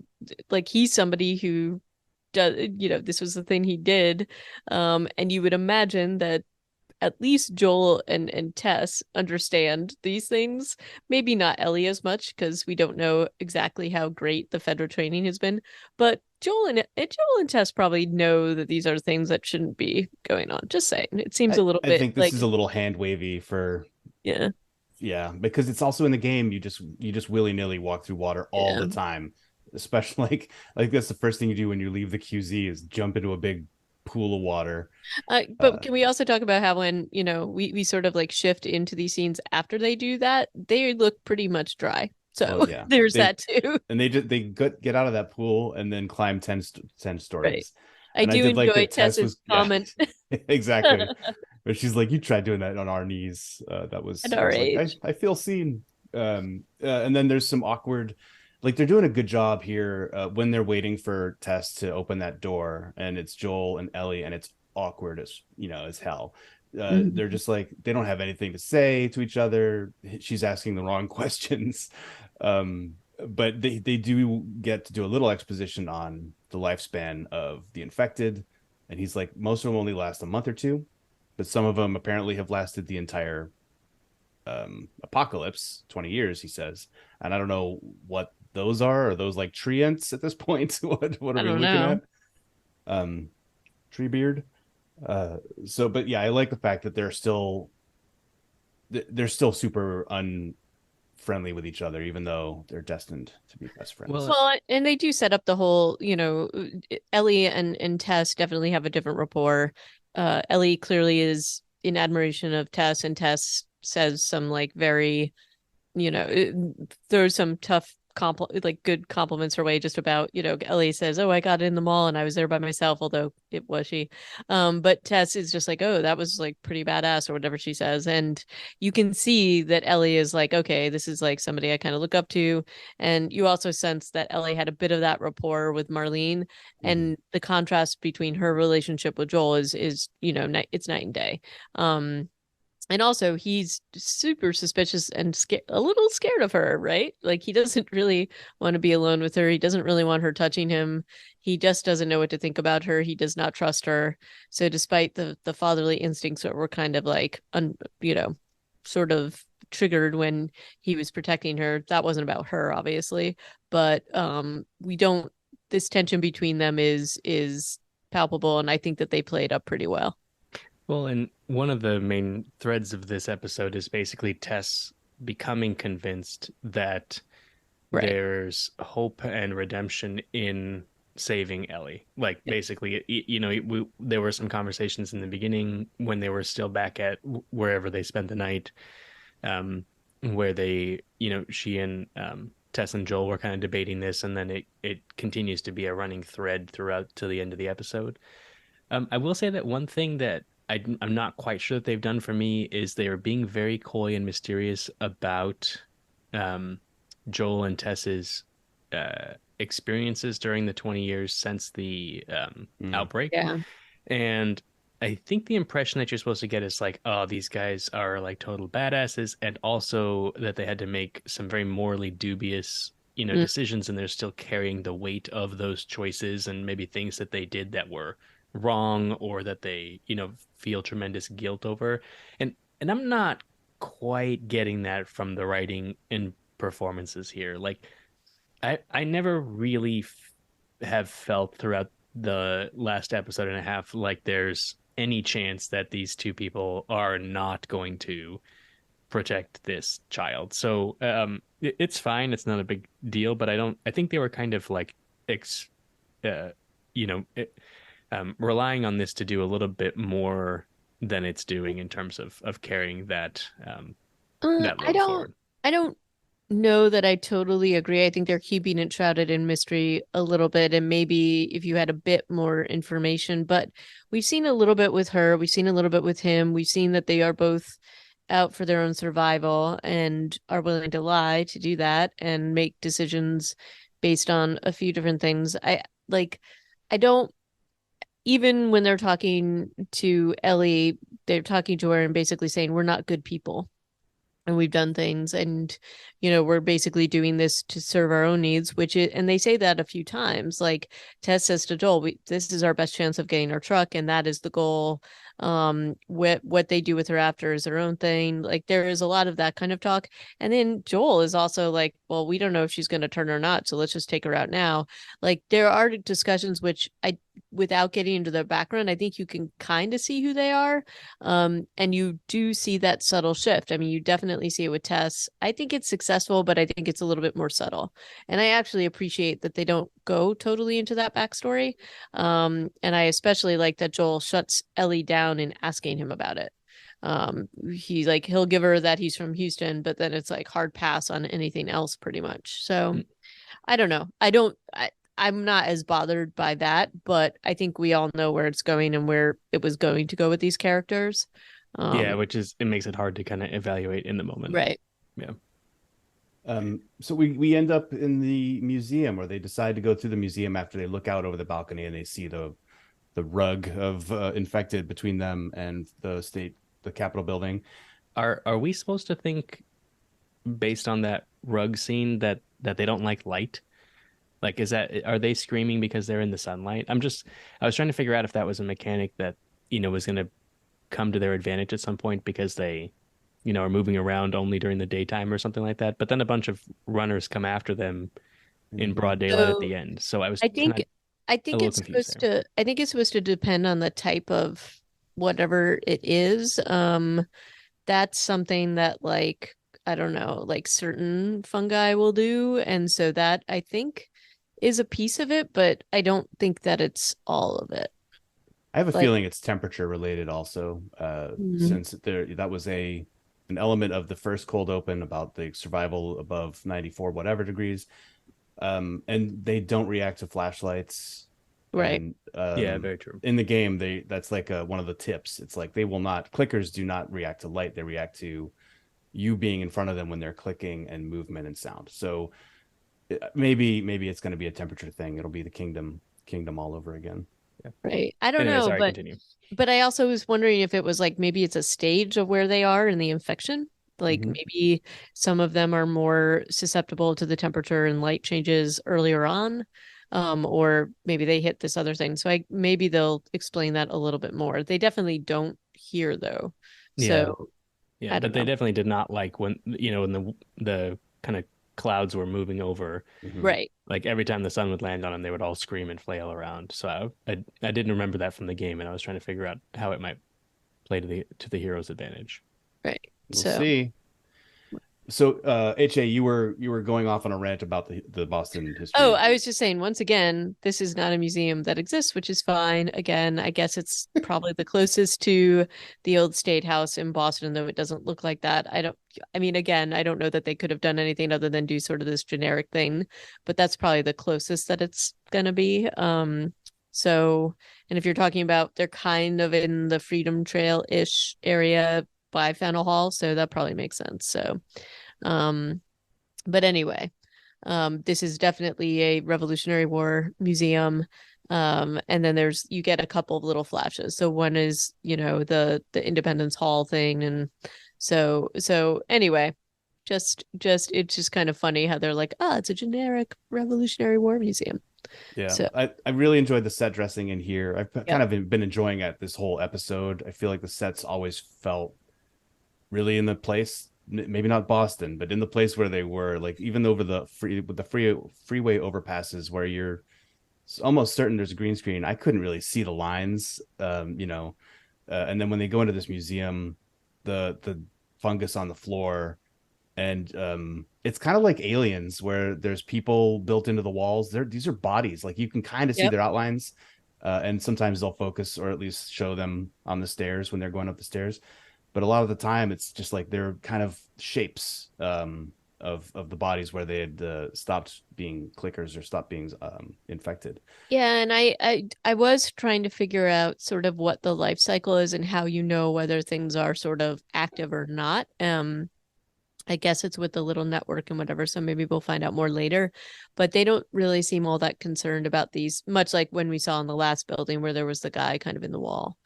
like, he's somebody who does, this was the thing he did. And you would imagine that at least Joel and Tess understand these things. Maybe not Ellie as much because we don't know exactly how great the federal training has been. But Joel and Tess probably know that these are things that shouldn't be going on. Just saying, it seems I, a little I bit think this like, is a little hand wavy for yeah, yeah, because it's also in the game. You just willy nilly walk through water all yeah. the time, especially like that's the first thing you do when you leave the QZ is jump into a big pool of water. But can we also talk about how when we sort of like shift into these scenes after they do that, they look pretty much dry. Oh So yeah, there's they that too. and they get out of that pool and then climb 10 Right. stories. I And I do did like enjoy that Tess Tess's was yeah comment exactly. But she's like, you tried doing that on our knees. That was at I our was like, age. I feel seen. And then there's some awkward, like they're doing a good job here when they're waiting for Tess to open that door, and it's Joel and Ellie, and it's awkward as hell. They're Mhm. just like they don't have anything to say to each other. She's asking the wrong questions. But they do get to do a little exposition on the lifespan of the infected, and he's like, most of them only last a month or two, but some of them apparently have lasted the entire apocalypse, 20 years, he says. And I don't know what those are those like treants at this point. What are I we don't looking know. at? um Tree beard. So but yeah, I like the fact that they're still super unfriendly with each other, even though they're destined to be best friends. Well, Well, and they do set up the whole, Ellie and Tess definitely have a different rapport. Ellie clearly is in admiration of Tess, and Tess says some like very, throws some tough like good compliments her way just about, Ellie says, oh, I got in the mall and I was there by myself, although it was she. But Tess is just like, oh, that was like pretty badass or whatever she says. And you can see that Ellie is like, okay, this is like somebody I kind of look up to. And you also sense that Ellie had a bit of that rapport with Marlene, Mm-hmm. and the contrast between her relationship with Joel is it's night and day. And also he's super suspicious and a little scared of her, right? Like he doesn't really want to be alone with her. He doesn't really want her touching him. He just doesn't know what to think about her. He does not trust her. So despite the fatherly instincts that were kind of like sort of triggered when he was protecting her, that wasn't about her, obviously. But we don't this tension between them is palpable, and I think that they played up pretty well. well, and one of the main threads of this episode is basically Tess becoming convinced that Right. there's hope and redemption in saving Ellie. Like basically, there were some conversations in the beginning when they were still back at wherever they spent the night, where she and Tess and Joel were kind of debating this, and then it continues to be a running thread throughout to the end of the episode. I will say that one thing that I'm not quite sure that they've done for me is they are being very coy and mysterious about um, Joel and Tess's experiences during the 20 years since the Mm. outbreak. Yeah. And I think the impression that you're supposed to get is like, oh, these guys are like total badasses, and also that they had to make some very morally dubious, Mm. decisions, and they're still carrying the weight of those choices and maybe things that they did that were wrong or that they, feel tremendous guilt over. And I'm not quite getting that from the writing and performances here. Like I never really have felt throughout the last episode and a half like there's any chance that these two people are not going to protect this child. So it's fine. It's not a big deal, but I think they were kind of like ex, uh, you know, it, relying on this to do a little bit more than it's doing in terms of carrying that Uh, that I load don't forward. I don't know that I totally agree. I think they're keeping it shrouded in mystery a little bit, and maybe if you had a bit more information, but we've seen a little bit with her, we've seen a little bit with him, we've seen that they are both out for their own survival and are willing to lie to do that and make decisions based on a few different things. I don't, even when they're talking to Ellie, they're talking to her and basically saying, we're not good people and we've done things and we're basically doing this to serve our own needs, which is, and they say that a few times. Like Tess says to Joel, this is our best chance of getting our truck and that is the goal. What they do with her after is their own thing. Like there is a lot of that kind of talk. And then Joel is also like, well, we don't know if she's going to turn or not, so let's just take her out now. Like there are discussions which I, without getting into the background, I think you can kind of see who they are. And you do see that subtle shift. I mean, you definitely see it with Tess. I think it's successful, but I think it's a little bit more subtle. And I actually appreciate that they don't go totally into that backstory. And I especially like that Joel shuts Ellie down in asking him about it. He'll give her that he's from Houston, but then it's like hard pass on anything else pretty much. So I don't know. I'm not as bothered by that, but I think we all know where it's going and where it was going to go with these characters. Yeah, which is, it makes it hard to kind of evaluate in the moment. Right. Yeah. So we end up in the museum, where they decide to go through the museum after they look out over the balcony and they see the rug of infected between them and the Capitol building. Are we supposed to think, based on that rug scene, that they don't like light? Like, are they screaming because they're in the sunlight? I was trying to figure out if that was a mechanic that, was going to come to their advantage at some point because they, are moving around only during the daytime or something like that. But then a bunch of runners come after them in broad daylight at So the end. So I was I kind think of I a think little it's confused supposed there. to I think it's supposed to depend on the type of whatever it is. That's something that like I don't know, like certain fungi will do. And so that I think is a piece of it, but I don't think that it's all of it. I have a Like feeling it's temperature related also, mm, since that was an element of the first cold open about the survival above 94 whatever degrees, and they don't react to flashlights. right. And Yeah, very true. in the game, that's like one of the tips. It's like clickers do not react to light; they react to you being in front of them when they're clicking and movement and sound. So maybe it's going to be a temperature thing. It'll be the kingdom all over again. Yeah. Right. I don't Anyway, know, sorry, but continue. I also was wondering if it was like maybe it's a stage of where they are in the infection. Like Mm-hmm. maybe some of them are more susceptible to the temperature and light changes earlier on. Or maybe they hit this other thing. So maybe they'll explain that a little bit more. They definitely don't hear though. Yeah. So Yeah, I don't but they know. definitely did not like when, when the kind of clouds were moving over. Mm-hmm. Right. Like every time the sun would land on them, they would all scream and flail around. So I didn't remember that from the game, and I was trying to figure out how it might play to the hero's advantage. Right. We'll So see. So, HA, you were going off on a rant about the Boston oh, history. I was just saying, once again, this is not a museum that exists, which is fine. Again, I guess it's probably the closest to the old State House in Boston, though it doesn't look like that. I mean, again, I don't know that they could have done anything other than do sort of this generic thing, but that's probably the closest that it's going to be. So, and if you're talking about, they're kind of in the Freedom Trail-ish area by Faneuil Hall, so that probably makes sense. So, um, but anyway, this is definitely a Revolutionary War museum. And then you get a couple of little flashes. So one is, the Independence Hall thing. And so anyway, just it's just kind of funny how they're like, it's a generic Revolutionary War museum. Yeah, So I really enjoyed the set dressing in here. I've yeah. kind of been enjoying it this whole episode. I feel like the sets always felt really in the place, maybe not Boston, but in the place where they were. Like even over with the freeway overpasses where you're almost certain there's a green screen. I couldn't really see the lines, and then when they go into this museum, the fungus on the floor, and it's kind of like Aliens, where there's people built into the walls. These are bodies, like you can kind of see Yep. their outlines, and sometimes they'll focus or at least show them on the stairs when they're going up the stairs. But a lot of the time, it's just like they're kind of shapes, of the bodies where they had stopped being clickers or stopped being infected. Yeah, and I was trying to figure out sort of what the life cycle is and how you know whether things are sort of active or not. I guess it's with the little network and whatever, so maybe we'll find out more later. But they don't really seem all that concerned about these, much like when we saw in the last building where there was the guy kind of in the wall.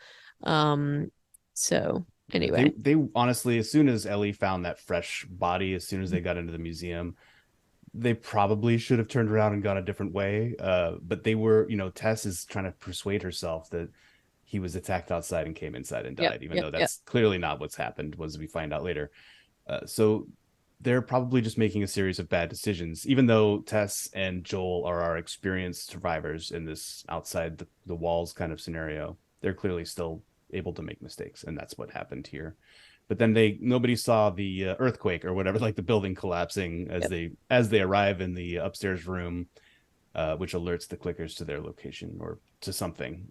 So anyway. They honestly, as soon as Ellie found that fresh body, as soon as they got into the museum, they probably should have turned around and gone a different way. But they were, Tess is trying to persuade herself that he was attacked outside and came inside and died, even though that's clearly not what's happened, as we find out later. So they're probably just making a series of bad decisions, even though Tess and Joel are our experienced survivors in this outside the walls kind of scenario. They're clearly still able to make mistakes, and that's what happened here. But then nobody saw the earthquake or whatever, like the building collapsing as they arrive in the upstairs room, which alerts the clickers to their location or to something,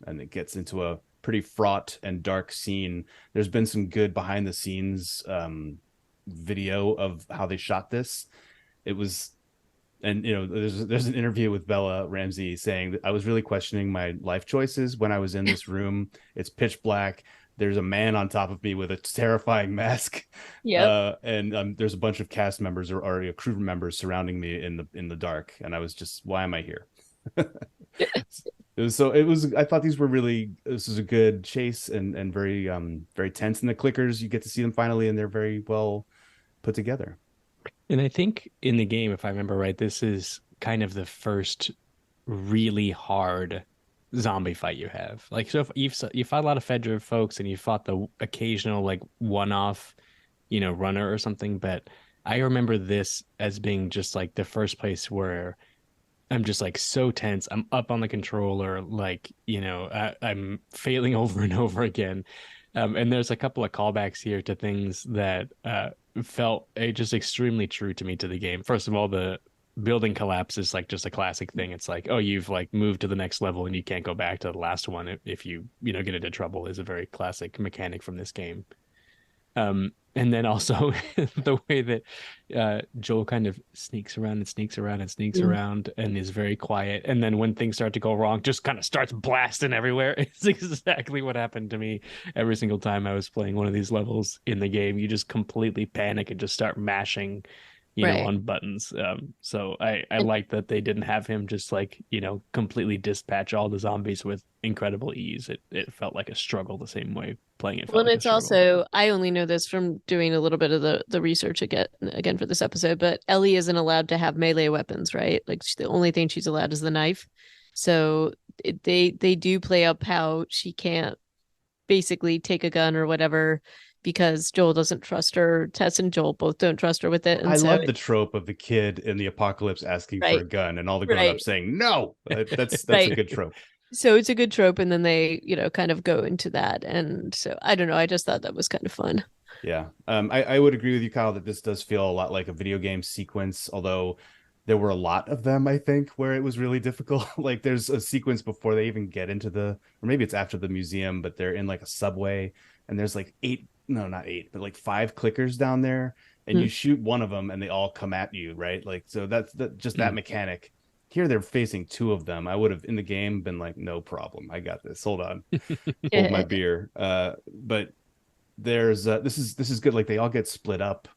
and it gets into a pretty fraught and dark scene. There's been some good behind the scenes video of how they shot this. It was, and there's an interview with Bella Ramsey saying that I was really questioning my life choices when I was in this room. It's pitch black. There's a man on top of me with a terrifying mask. And there's a bunch of cast members or crew members surrounding me in the dark. And I was just, why am I here? I thought this was a good chase and very very tense. And the clickers, you get to see them finally, and they're very well put together. And I think in the game, if I remember right, this is kind of the first really hard zombie fight you have. Like, so if you fought a lot of Fedra folks and you fought the occasional like one-off, runner or something, but I remember this as being just like the first place where I'm just like so tense. I'm up on the controller, like, I'm failing over and over again. And there's a couple of callbacks here to things that felt just extremely true to me to the game. First of all, the building collapse is like just a classic thing. It's like, oh, you've like moved to the next level and you can't go back to the last one if you get into trouble, is a very classic mechanic from this game. And then also the way that Joel kind of sneaks around and sneaks around and sneaks around and is very quiet. And then when things start to go wrong, just kind of starts blasting everywhere. It's exactly what happened to me every single time I was playing one of these levels in the game. You just completely panic and just start mashing, on buttons. So I like that they didn't have him just like, completely dispatch all the zombies with incredible ease. It felt like a struggle the same way playing it. Well, and it's also, I only know this from doing a little bit of the research again for this episode, but Ellie isn't allowed to have melee weapons, right? Like the only thing she's allowed is the knife. So they do play up how she can't basically take a gun or whatever because Joel doesn't trust her. Tess and Joel both don't trust her with it. And I love the trope of the kid in the apocalypse asking for a gun and all the grown-ups saying no. That's a good trope. So it's a good trope, and then they, kind of go into that. And so I don't know. I just thought that was kind of fun. Yeah. I would agree with you, Kyle, that this does feel a lot like a video game sequence, although there were a lot of them, I think, where it was really difficult. Like there's a sequence before they even get into or maybe it's after the museum, but they're in like a subway and there's like not 8, but like 5 clickers down there, and you shoot one of them and they all come at you, right? Like, so that's just that mechanic. Here they're facing 2 of them. I would have in the game been like, no problem, I got this, hold on. Hold my beer. But there's this is good. Like they all get split up.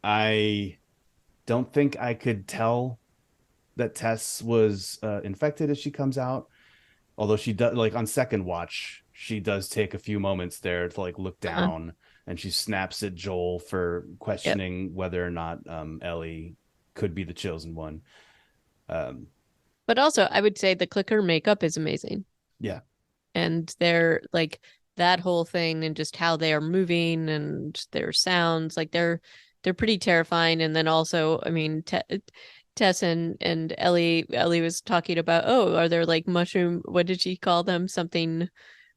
I don't think I could tell that Tess was infected as she comes out, although she does, like on second watch, she does take a few moments there to like look down, and she snaps at Joel for questioning whether or not Ellie could be the chosen one. But also I would say the clicker makeup is amazing. Yeah. And they're like that whole thing and just how they are moving and their sounds, like they're pretty terrifying. And then also, I mean, Tess and Ellie was talking about, are there like mushroom, what did she call them? Something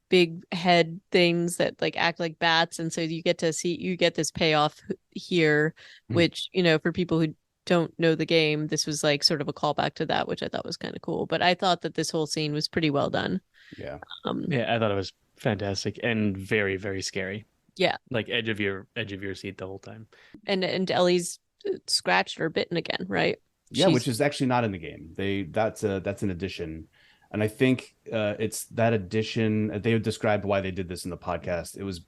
big head things that like act like bats. And so you get this payoff here, which, for people who don't know the game, this was like sort of a callback to that, which I thought was kind of cool. But I thought that this whole scene was pretty well done. Yeah. I thought it was fantastic and very, very scary. Yeah. like edge of your seat the whole time. And Ellie's scratched or bitten again, right? Yeah, which She's is actually not in the game. That's an addition, and I think it's that addition. They described why they did this in the podcast. It was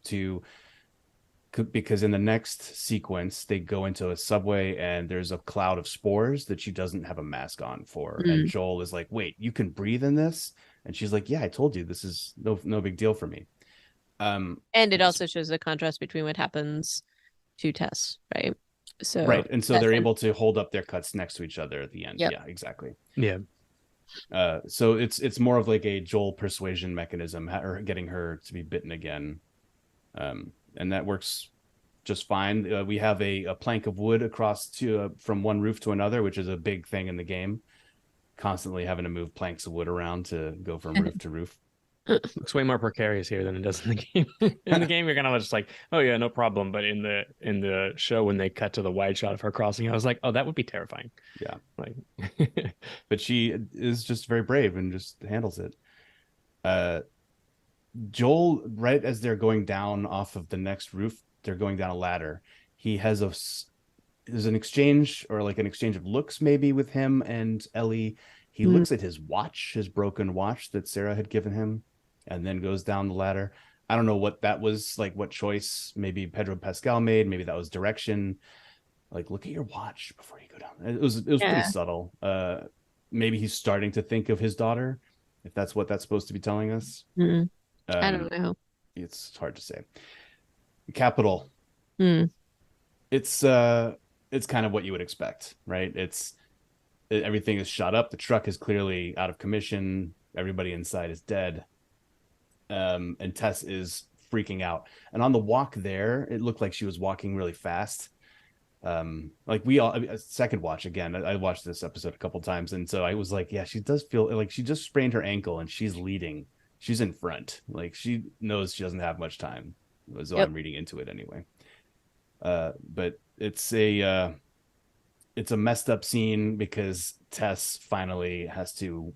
because in the next sequence they go into a subway and there's a cloud of spores that she doesn't have a mask on for, and mm. Joel is like, "Wait, you can breathe in this?" And she's like, "Yeah, I told you this is no big deal for me." And it also shows the contrast between what happens to Tess, right? So Right, and so Tess they're and able to hold up their cuts next to each other at the end. yep. Yeah, exactly. Yeah. So it's more of like a Joel persuasion mechanism, or getting her to be bitten again, and that works just fine. We have a plank of wood across to from one roof to another, which is a big thing in the game. Constantly having to move planks of wood around to go from roof to roof. Looks way more precarious here than it does in the game. In the game, you're kind of just like, oh yeah, no problem. But in the show, when they cut to the wide shot of her crossing, I was like, oh, that would be terrifying. Yeah, Like, but she is just very brave and just handles it. Joel, right as they're going down off of the next roof, they're going down a ladder. He has there's an exchange, or like an exchange of looks maybe with him and Ellie. He looks at his watch, his broken watch that Sarah had given him, and then goes down the ladder. I don't know what that was, like what choice maybe Pedro Pascal made. Maybe that was direction. Like, look at your watch before you go down. It was pretty subtle. Maybe he's starting to think of his daughter, if that's what that's supposed to be telling us. I don't know. It's hard to say. Capital. Mm. It's kind of what you would expect, right? Everything is shot up. The truck is clearly out of commission. Everybody inside is dead. And Tess is freaking out. And on the walk there, it looked like she was walking really fast. Like we all, second watch again. I watched this episode a couple times, and so I was like, yeah, she does feel like she just sprained her ankle and she's leading. She's in front. Like she knows she doesn't have much time. So I'm reading into it anyway. But it's a messed up scene because Tess finally has to.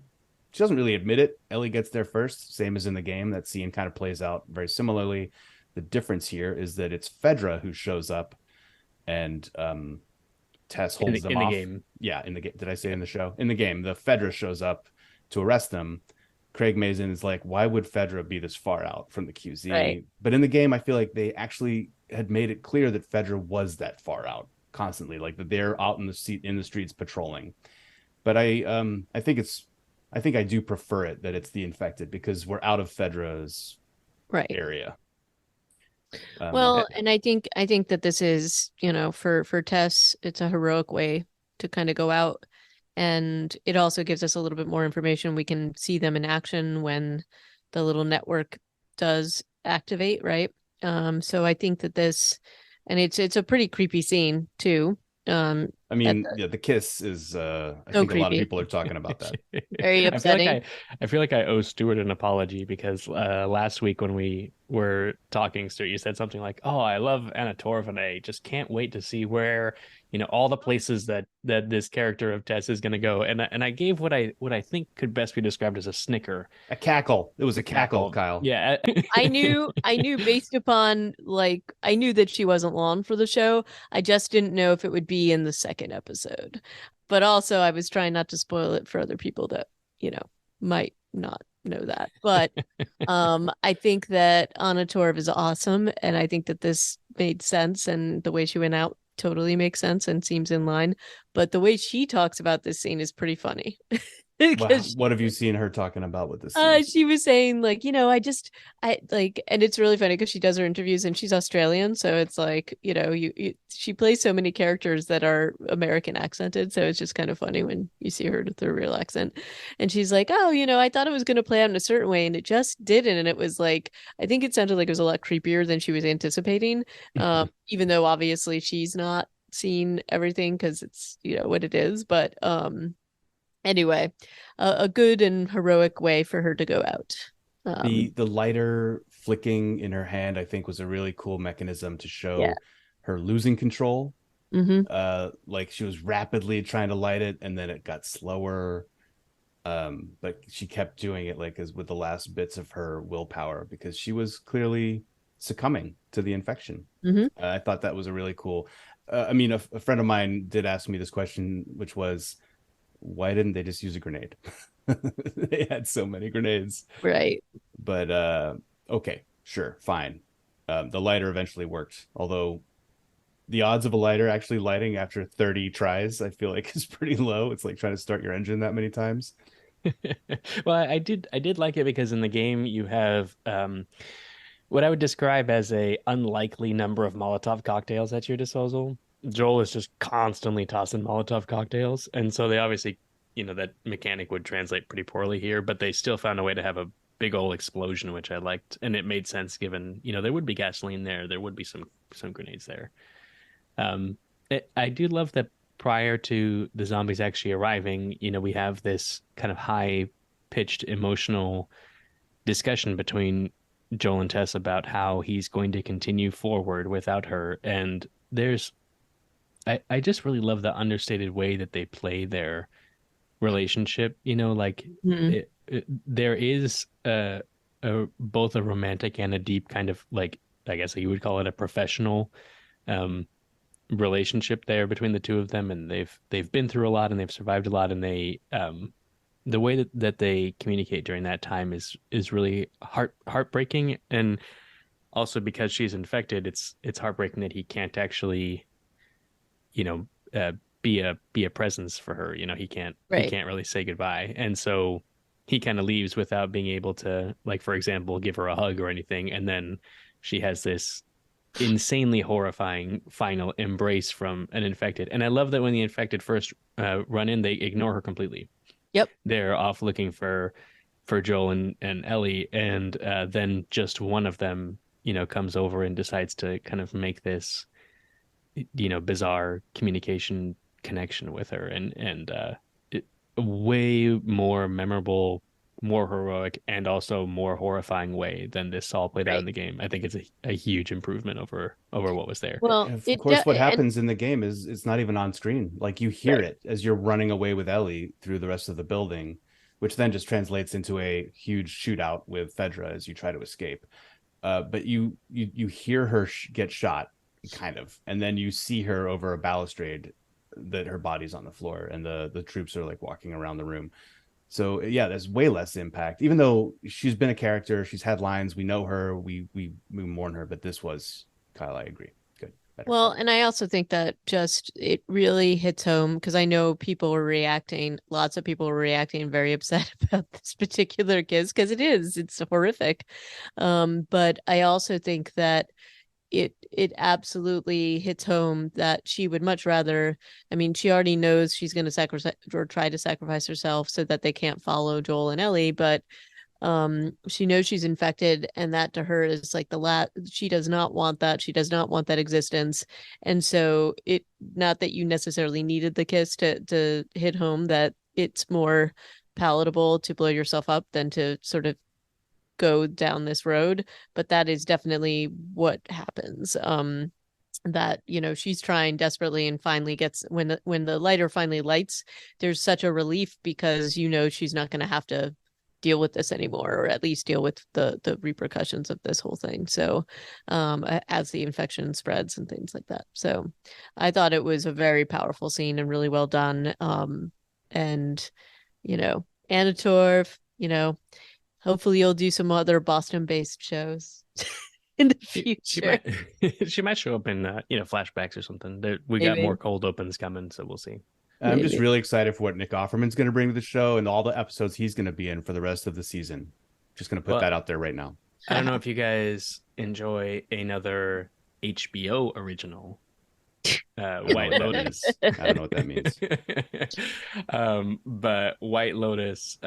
She doesn't really admit it. Ellie gets there first, same as in the game. That scene kind of plays out very similarly. The difference here is that it's Fedra who shows up, and Tess holds them off. In the game. Yeah, in the game. Did I say in the show? In the game, the Fedra shows up to arrest them. Craig Mazin is like, why would Fedra be this far out from the QZ? Right. But in the game, I feel like they actually had made it clear that Fedra was that far out constantly, like that they're out in the streets patrolling. But I think I do prefer it that it's the infected, because we're out of Fedra's area. Well, and I think that this is, for Tess, it's a heroic way to kind of go out, and it also gives us a little bit more information. We can see them in action when the little network does activate, right? So I think that this, and it's a pretty creepy scene too. I mean, the kiss is I think creepy. A lot of people are talking about that. Very upsetting. I feel like I owe Stuart an apology, because last week when we were talking, Stuart, you said something like, "Oh, I love Anna Torv, and I just can't wait to see where, all the places that this character of Tess is going to go." And I gave what I think could best be described as a snicker, a cackle. It was a cackle, Kyle. Yeah, I knew based upon, like, I knew that she wasn't long for the show. I just didn't know if it would be in the second episode. But also, I was trying not to spoil it for other people that might not know that. But I think that Anna Torv is awesome, and I think that this made sense, and the way she went out totally makes sense and seems in line. But the way she talks about this scene is pretty funny. What have you seen her talking about with this? She was saying, like, I like, and it's really funny because she does her interviews and she's Australian, so it's like, she plays so many characters that are American accented, so it's just kind of funny when you see her with her real accent. And she's like, oh, I thought it was going to play out in a certain way, and it just didn't. And it was like, I think it sounded like it was a lot creepier than she was anticipating, even though obviously she's not seen everything because it's what it is. But anyway, a good and heroic way for her to go out. The lighter flicking in her hand, I think, was a really cool mechanism to show her losing control. Like she was rapidly trying to light it, and then it got slower. But she kept doing it, like, as with the last bits of her willpower, because she was clearly succumbing to the infection. Mhm. I thought that was a really cool. I mean, a friend of mine did ask me this question, which was, why didn't they just use a grenade? They had so many grenades. Right. But okay, sure, fine. The lighter eventually worked, although the odds of a lighter actually lighting after 30 tries, I feel like, is pretty low. It's like trying to start your engine that many times. Well, I did like it because in the game you have what I would describe as a unlikely number of Molotov cocktails at your disposal. Joel is just constantly tossing Molotov cocktails, and so they obviously, that mechanic would translate pretty poorly here, but they still found a way to have a big old explosion, which I liked, and it made sense given, there would be gasoline there would be some grenades there. I do love that prior to the zombies actually arriving, we have this kind of high pitched emotional discussion between Joel and Tess about how he's going to continue forward without her. And I just really love the understated way that they play their relationship. Like Mhm. there is both a romantic and a deep kind of like, I guess you would call it a professional um, relationship there between the two of them, and they've been through a lot and they've survived a lot, and they the way that they communicate during that time is really heartbreaking, and also because she's infected, it's heartbreaking that he can't actually, you know, be a presence for her. He Right. can't really say goodbye, and so he kind of leaves without being able to, like, for example, give her a hug or anything, and then she has this insanely horrifying final embrace from an infected. And I love that when the infected first run in, they ignore her completely. Yep. They're off looking for Joel and Ellie, and then just one of them, comes over and decides to kind of make this, bizarre communication connection with her, and way more memorable, more heroic, and also more horrifying way than this all played out in Right. the game. I think it's a huge improvement over what was there. Well, Of it course, what and happens in the game is it's not even on screen. Like, you hear right. it as you're running away with Ellie through the rest of the building, which then just translates into a huge shootout with Fedra as you try to escape. But you hear her get shot, kind of, and then you see her over a balustrade that her body's on the floor, and the troops are like walking around the room. So yeah, there's way less impact. Even though she's been a character, she's had lines, we know her, we mourn her, but this was, Kyle, I agree. Good, better. Well, and I also think that just it really hits home because I know people were reacting, lots of people were reacting very upset about this particular kiss because it's horrific. But I also think that it absolutely hits home that she would much rather. I mean, she already knows she's going to sacrifice or try to sacrifice herself so that they can't follow Joel and Ellie, but she knows she's infected, and that to her is like the last. She does not want that. She does not want that existence. And so it, not that you necessarily needed the kiss to hit home that it's more palatable to blow yourself up than to sort of go down this road, but that is definitely what happens. That she's trying desperately and finally gets, when the lighter finally lights, there's such a relief because she's not going to have to deal with this anymore, or at least deal with the repercussions of this whole thing. So as the infection spreads and things like that. So I thought it was a very powerful scene and really well done. And Anna Torv, hopefully you'll do some other Boston-based shows in the She future. might she might show up in flashbacks or something. We got Maybe. more cold opens coming, so we'll see. I'm just Maybe. really excited for what Nick Offerman's going to bring to the show and all the episodes he's going to be in for the rest of the season. Just going to put Well, that out there right now. I don't know if you guys enjoy another HBO original, White Lotus. I don't know what that means. But White Lotus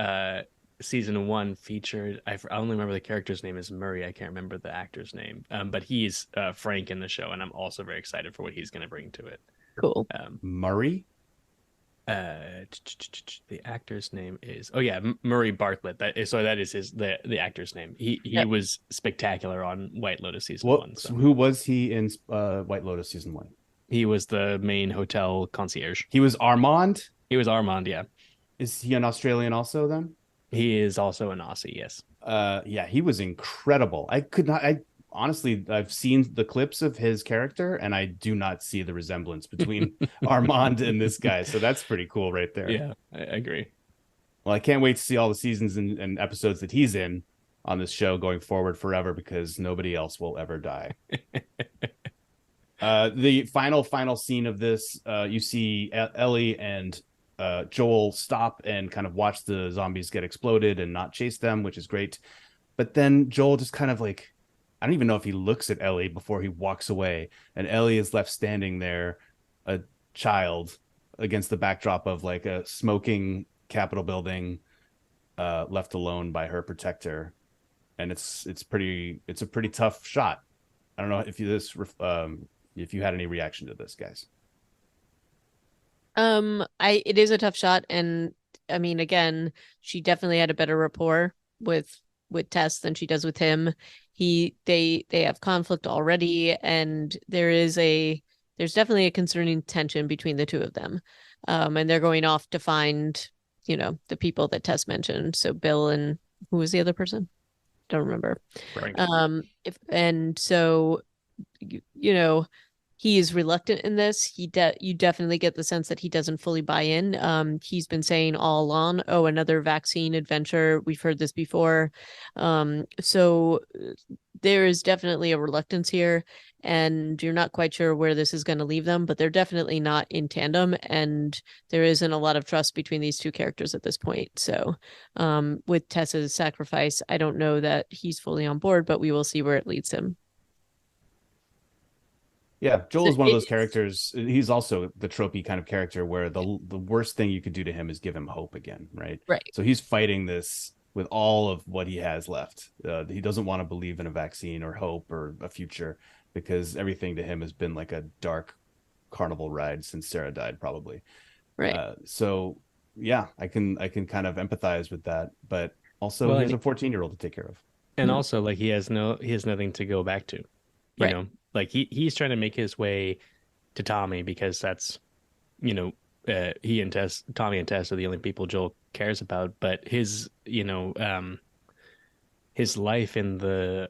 season 1 featured, I only remember the character's name is Murray. I can't remember the actor's name. But he's Frank in the show, and I'm also very excited for what he's going to bring to it. Cool. Murray? The actor's name is, oh yeah, Murray Bartlett. That is the actor's name. He Yep. was spectacular on White Lotus season What? 1. So Who was he in White Lotus season 1? he was the main hotel concierge. He was Armand. He was Armand. Yeah, Is he an Australian also then? he is also an Aussie. Yes. Yeah, he was incredible. I could not. honestly, I've seen the clips of his character, and I do not see the resemblance between Armand and this guy. So that's pretty cool right there. Yeah, I agree. Well, I can't wait to see all the seasons and episodes that he's in on this show going forward forever, because nobody else will ever die. The final scene of this, you see Ellie and Joel stop and kind of watch the zombies get exploded and not chase them, which is great. But then Joel just kind of like, I don't even know if he looks at Ellie before he walks away, and Ellie is left standing there, a child, against the backdrop of like a smoking Capitol building, left alone by her protector, and it's a pretty tough shot. I don't know if you had any reaction to this, guys. It is a tough shot, and I mean, again, she definitely had a better rapport with Tess than she does with him. They have conflict already, and there's definitely a concerning tension between the two of them. And they're going off to find, the people that Tess mentioned. So Bill, and who was the other person? Don't remember. Frank. So you know he is reluctant in this. You definitely get the sense that he doesn't fully buy in. He's been saying all along, oh, another vaccine adventure. We've heard this before. So there is definitely a reluctance here, and you're not quite sure where this is going to leave them, but they're definitely not in tandem, and there isn't a lot of trust between these two characters at this point. So with Tessa's sacrifice, I don't know that he's fully on board, but we will see where it leads him. Yeah, Joel So is one of those characters. He's also the tropey kind of character where the worst thing you could do to him is give him hope again, right? Right. So he's fighting this with all of what he has left. He doesn't want to believe in a vaccine or hope or a future, because everything to him has been like a dark carnival ride since Sarah died, probably. Right. So yeah, I can kind of empathize with that, but also Well, he has a 14-year-old to take care of. And also, like, he has nothing to go back to, Right. like he's trying to make his way to Tommy, because that's, Tommy and Tess are the only people Joel cares about. But his life in the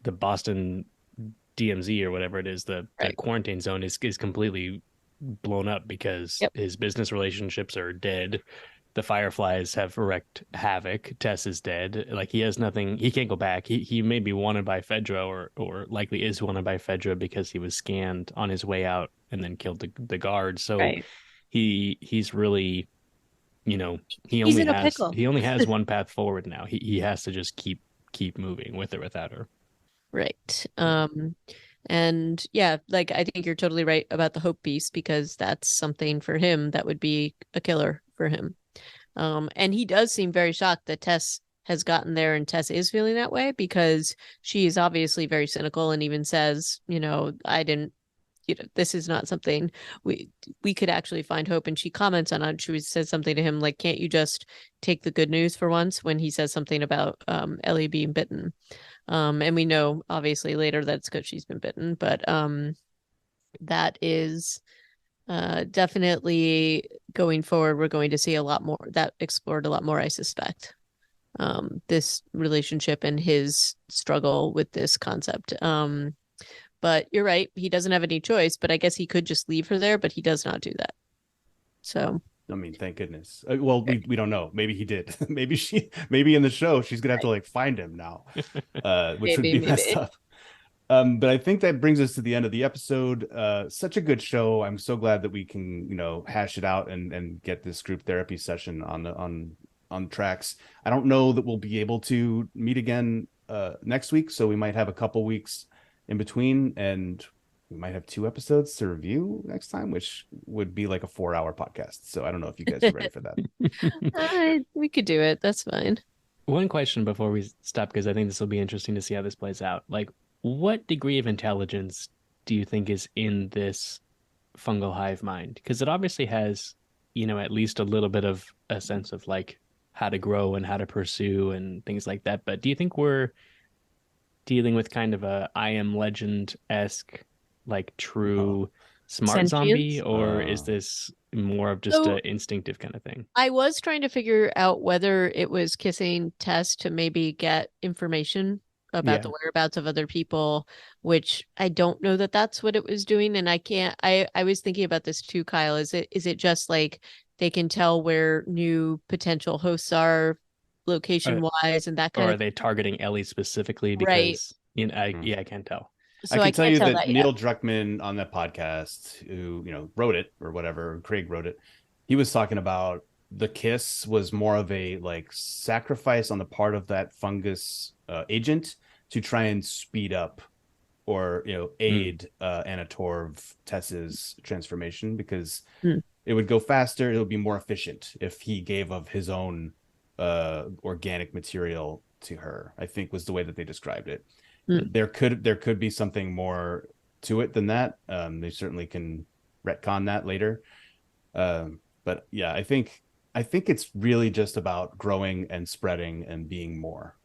Boston DMZ or whatever it is, the Right. quarantine zone is completely blown up, because Yep. his business relationships are dead. The Fireflies have wreaked havoc. Tess is dead. Like, he has nothing. He can't go back. He may be wanted by Fedra, or likely is wanted by Fedra, because he was scanned on his way out and then killed the guard. So Right. he's really, he He's in a pickle. only has one path forward now. He has to just keep moving with or without her. Right. And yeah, like, I think you're totally right about the hope piece, because that's something for him that would be a killer for him. And he does seem very shocked that Tess has gotten there, and Tess is feeling that way, because she is obviously very cynical and even says, I didn't, this is not something we could actually find hope. And she comments on it. She says something to him like, can't you just take the good news for once, when he says something about Ellie being bitten. And we know obviously later that it's because she's been bitten, but that is definitely going forward. We're going to see a lot more that explored a lot more, I suspect. This relationship and his struggle with this concept. But you're right, he doesn't have any choice, but I guess he could just leave her there, but he does not do that. So I mean, thank goodness. Well, we don't know. Maybe he did. maybe in the show she's gonna have to like find him now, which would be messed up. But I think that brings us to the end of the episode. Such a good show. I'm so glad that we can, hash it out and get this group therapy session on tracks. I don't know that we'll be able to meet again next week, so we might have a couple weeks in between, and we might have 2 episodes to review next time, which would be like a 4-hour podcast. So I don't know if you guys are ready for that. we could do it. That's fine. One question before we stop, because I think this will be interesting to see how this plays out. Like, what degree of intelligence do you think is in this fungal hive mind? Because it obviously has, at least a little bit of a sense of like how to grow and how to pursue and things like that. But do you think we're dealing with kind of a I Am Legend-esque, like, true smart zombie, or is this more of just an instinctive kind of thing? I was trying to figure out whether it was kissing Tess to maybe get information about Yeah. the whereabouts of other people, which I don't know that that's what it was doing. And I was thinking about this too, Kyle. Is it just like they can tell where new potential hosts are location wise and that Or kind are of they targeting Ellie specifically? right. Because I can't tell. I So I can tell can't you tell that that yet. Neil Druckmann on that podcast, who wrote it or whatever, Craig wrote it. He was talking about the kiss was more of a like sacrifice on the part of that fungus agent to try and speed up or aid Anna Torv Tess's transformation, because Mm. it would go faster. It would be more efficient if he gave of his own organic material to her, I think was the way that they described it. Mm. There could be something more to it than that. They certainly can retcon that later. But yeah, I think it's really just about growing and spreading and being more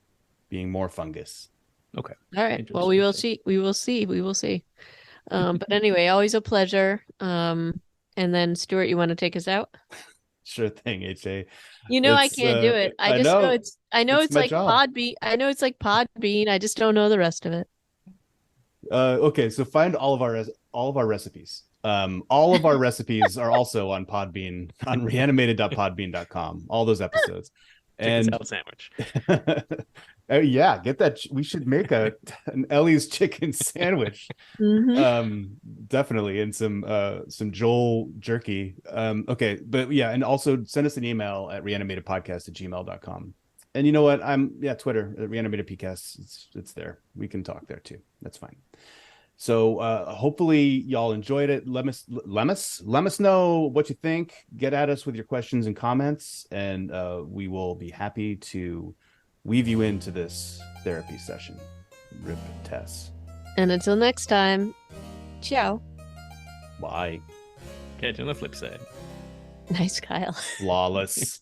fungus. Okay. All right. Well, we will see. We will see. We will see. But anyway, always a pleasure. And then Stuart, you want to take us out? Sure thing, HA. You know I It's can't do it. I I just know know it's it's my like job. Podbean. I know it's like Podbean. I just don't know the rest of it. Okay, so find all of our recipes. All of our recipes are also on Podbean, on reanimated.podbean.com, all those episodes. Chicken And salad sandwich. yeah, get that. We should make an Ellie's chicken sandwich. Mm-hmm. Definitely, and some Joel jerky. Okay, but yeah, and also send us an email at reanimatedpodcast@gmail.com. And you know what? Twitter at reanimatedpcast. It's there. We can talk there too. That's fine. So hopefully y'all enjoyed it. Let us know what you think. Get at us with your questions and comments, and we will be happy to weave you into this therapy session. Rip Tess. And until next time, ciao. Bye. Catch you on the flip side. Nice, Kyle. Flawless.